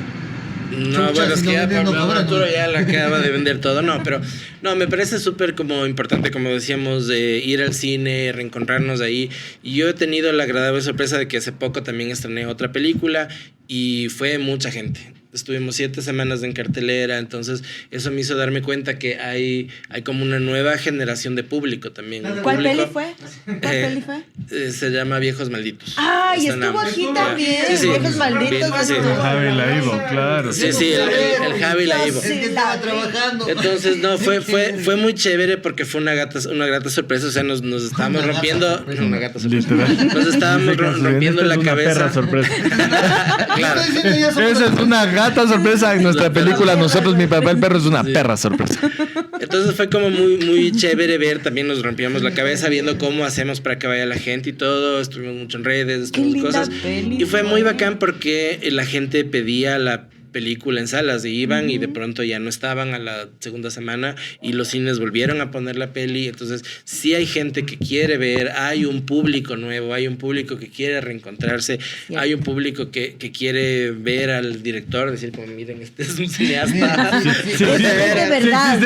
No, Chucha, bueno, es si que no ya venden, no Pablo cobran, Arturo ¿no? ya la acaba de vender todo, no, pero no, me parece súper como importante, como decíamos, de ir al cine, reencontrarnos ahí. Y yo he tenido la agradable sorpresa de que hace poco también estrené otra película y fue mucha gente. Estuvimos 7 semanas en cartelera, entonces eso me hizo darme cuenta que hay como una nueva generación de público también. Un ¿Cuál público, peli fue? ¿Cuál peli fue? Se llama Viejos Malditos. Ah, y Está en estuvo Amazon. aquí también. Sí, sí. Viejos malditos. Sí. estuvo. Javi Laivo, claro. Sí, sí, el Javi la Ivo. Es que estaba trabajando. Entonces, no, fue muy chévere porque fue una grata sorpresa. O sea, nos estábamos Una gata rompiendo. sorpresa. Una gata sorpresa. Literal. Nos estábamos rompiendo la Esta es una cabeza. perra sorpresa. Claro. Estoy diciendo ya somos- Esa es una gata sorpresa en nuestra película. Nosotros, Mi Papá y el Perro, es una perra sorpresa. Entonces fue como muy chévere ver. También nos rompíamos la cabeza viendo cómo hacemos para que vaya la gente y todo. Estuvimos mucho en redes, Qué estuvimos linda cosas. peli. Y fue muy bacán porque la gente pedía la película en salas, y iban y de pronto ya no estaban a la segunda semana y los cines volvieron a poner la peli. Entonces sí hay gente que quiere ver, hay un público nuevo, hay un público que quiere reencontrarse, hay un público que quiere ver al director, decir como miren, este es un cineasta. Es de verdad.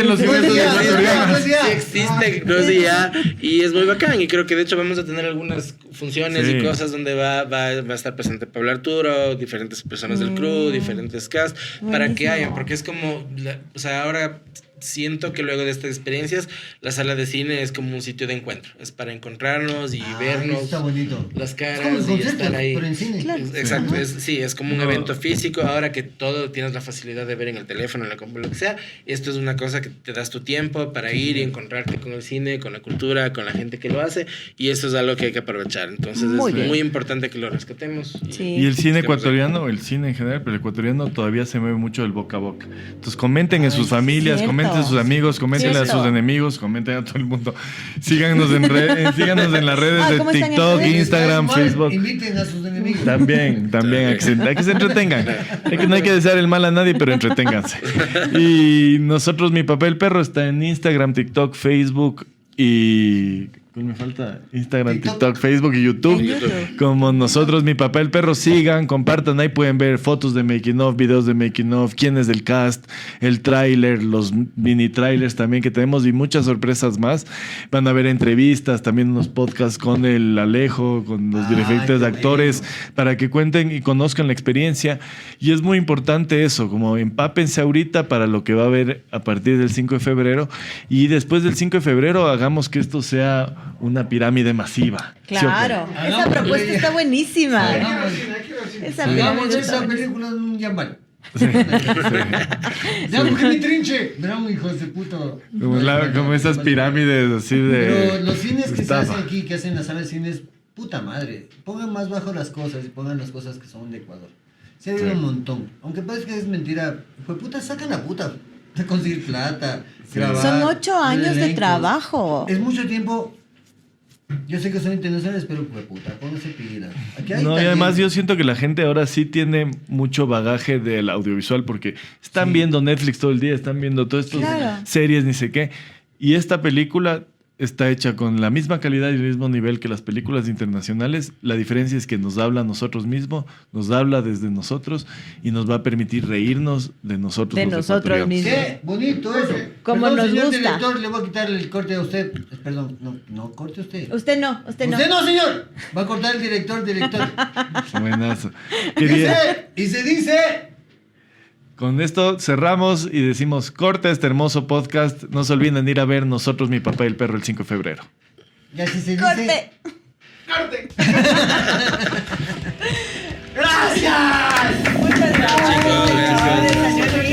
Sí existe, no sé, ya, y es muy bacán, y creo que de hecho vamos a tener algunas funciones y cosas donde va a estar presente Pablo Arturo, diferentes personas del crew, diferentes cast, para que hayan, porque es como, o sea, ahora siento que luego de estas experiencias la sala de cine es como un sitio de encuentro, es para encontrarnos y vernos, está bonito, las caras, es como y estar ahí, pero en cine. Claro. Exacto, es como un evento físico. Ahora que todo tienes la facilidad de ver en el teléfono, en la compu, lo que sea, esto es una cosa que te das tu tiempo para ir y encontrarte con el cine, con la cultura, con la gente que lo hace, y eso es algo que hay que aprovechar. Entonces es muy importante que lo rescatemos. Y el cine ecuatoriano, el cine en general, pero el ecuatoriano todavía se mueve mucho del boca a boca. Entonces comenten en sus familias, comenten a sus amigos, comenten a sus enemigos, comenten a todo el mundo. Síganos en las redes de TikTok, Instagram, Facebook. Inviten a sus enemigos. También hay que se entretengan. No hay que desear el mal a nadie, pero entreténganse. Y nosotros, Mi Papel Perro está en Instagram, TikTok, Facebook y... ¿Cuál me falta? Instagram, TikTok, Facebook y YouTube. Como nosotros, Mi Papel Perro, sigan, compartan. Ahí pueden ver fotos de making of, videos de making of, quién es del cast, el tráiler, los mini trailers también que tenemos y muchas sorpresas más. Van a ver entrevistas, también unos podcasts con el Alejo, con los diferentes actores, para que cuenten y conozcan la experiencia. Y es muy importante eso, como empápense ahorita para lo que va a haber a partir del 5 de febrero. Y después del 5 de febrero hagamos que esto sea una pirámide masiva. Claro, ¿sí, esa propuesta está buenísima. Esa película es un Yambal. Ya busqué mi trinche. Verán, hijos de puta. Como esas pirámides así de... Pero los cines que se hacen aquí, que hacen las salas de cines, puta madre. Pongan más bajo las cosas y pongan las cosas que son de Ecuador. Se ve un montón. Aunque parece que es mentira. Pues puta, sacan la puta de conseguir plata. Grabar, son 8 años de trabajo. Es mucho tiempo. Yo sé que son internacionales, pero pues puta, pónganse pilas. No, y además yo siento que la gente ahora sí tiene mucho bagaje del audiovisual porque están viendo Netflix todo el día, están viendo todas estas series, ni sé qué. Y esta película está hecha con la misma calidad y el mismo nivel que las películas internacionales. La diferencia es que nos habla a nosotros mismos, nos habla desde nosotros y nos va a permitir reírnos de nosotros. De nosotros mismos. Qué bonito eso. Como nos señor gusta. Director, le voy a quitar el corte a usted. Perdón, no corte usted. Usted no. Usted no, señor. Va a cortar el director. Buenazo. Y se dice... Con esto cerramos y decimos corta este hermoso podcast. No se olviden de ir a ver Nosotros, Mi Papá y el Perro el 5 de febrero. Y así se dice. ¡Corte! ¡Gracias! Muchas gracias. Chicos, gracias.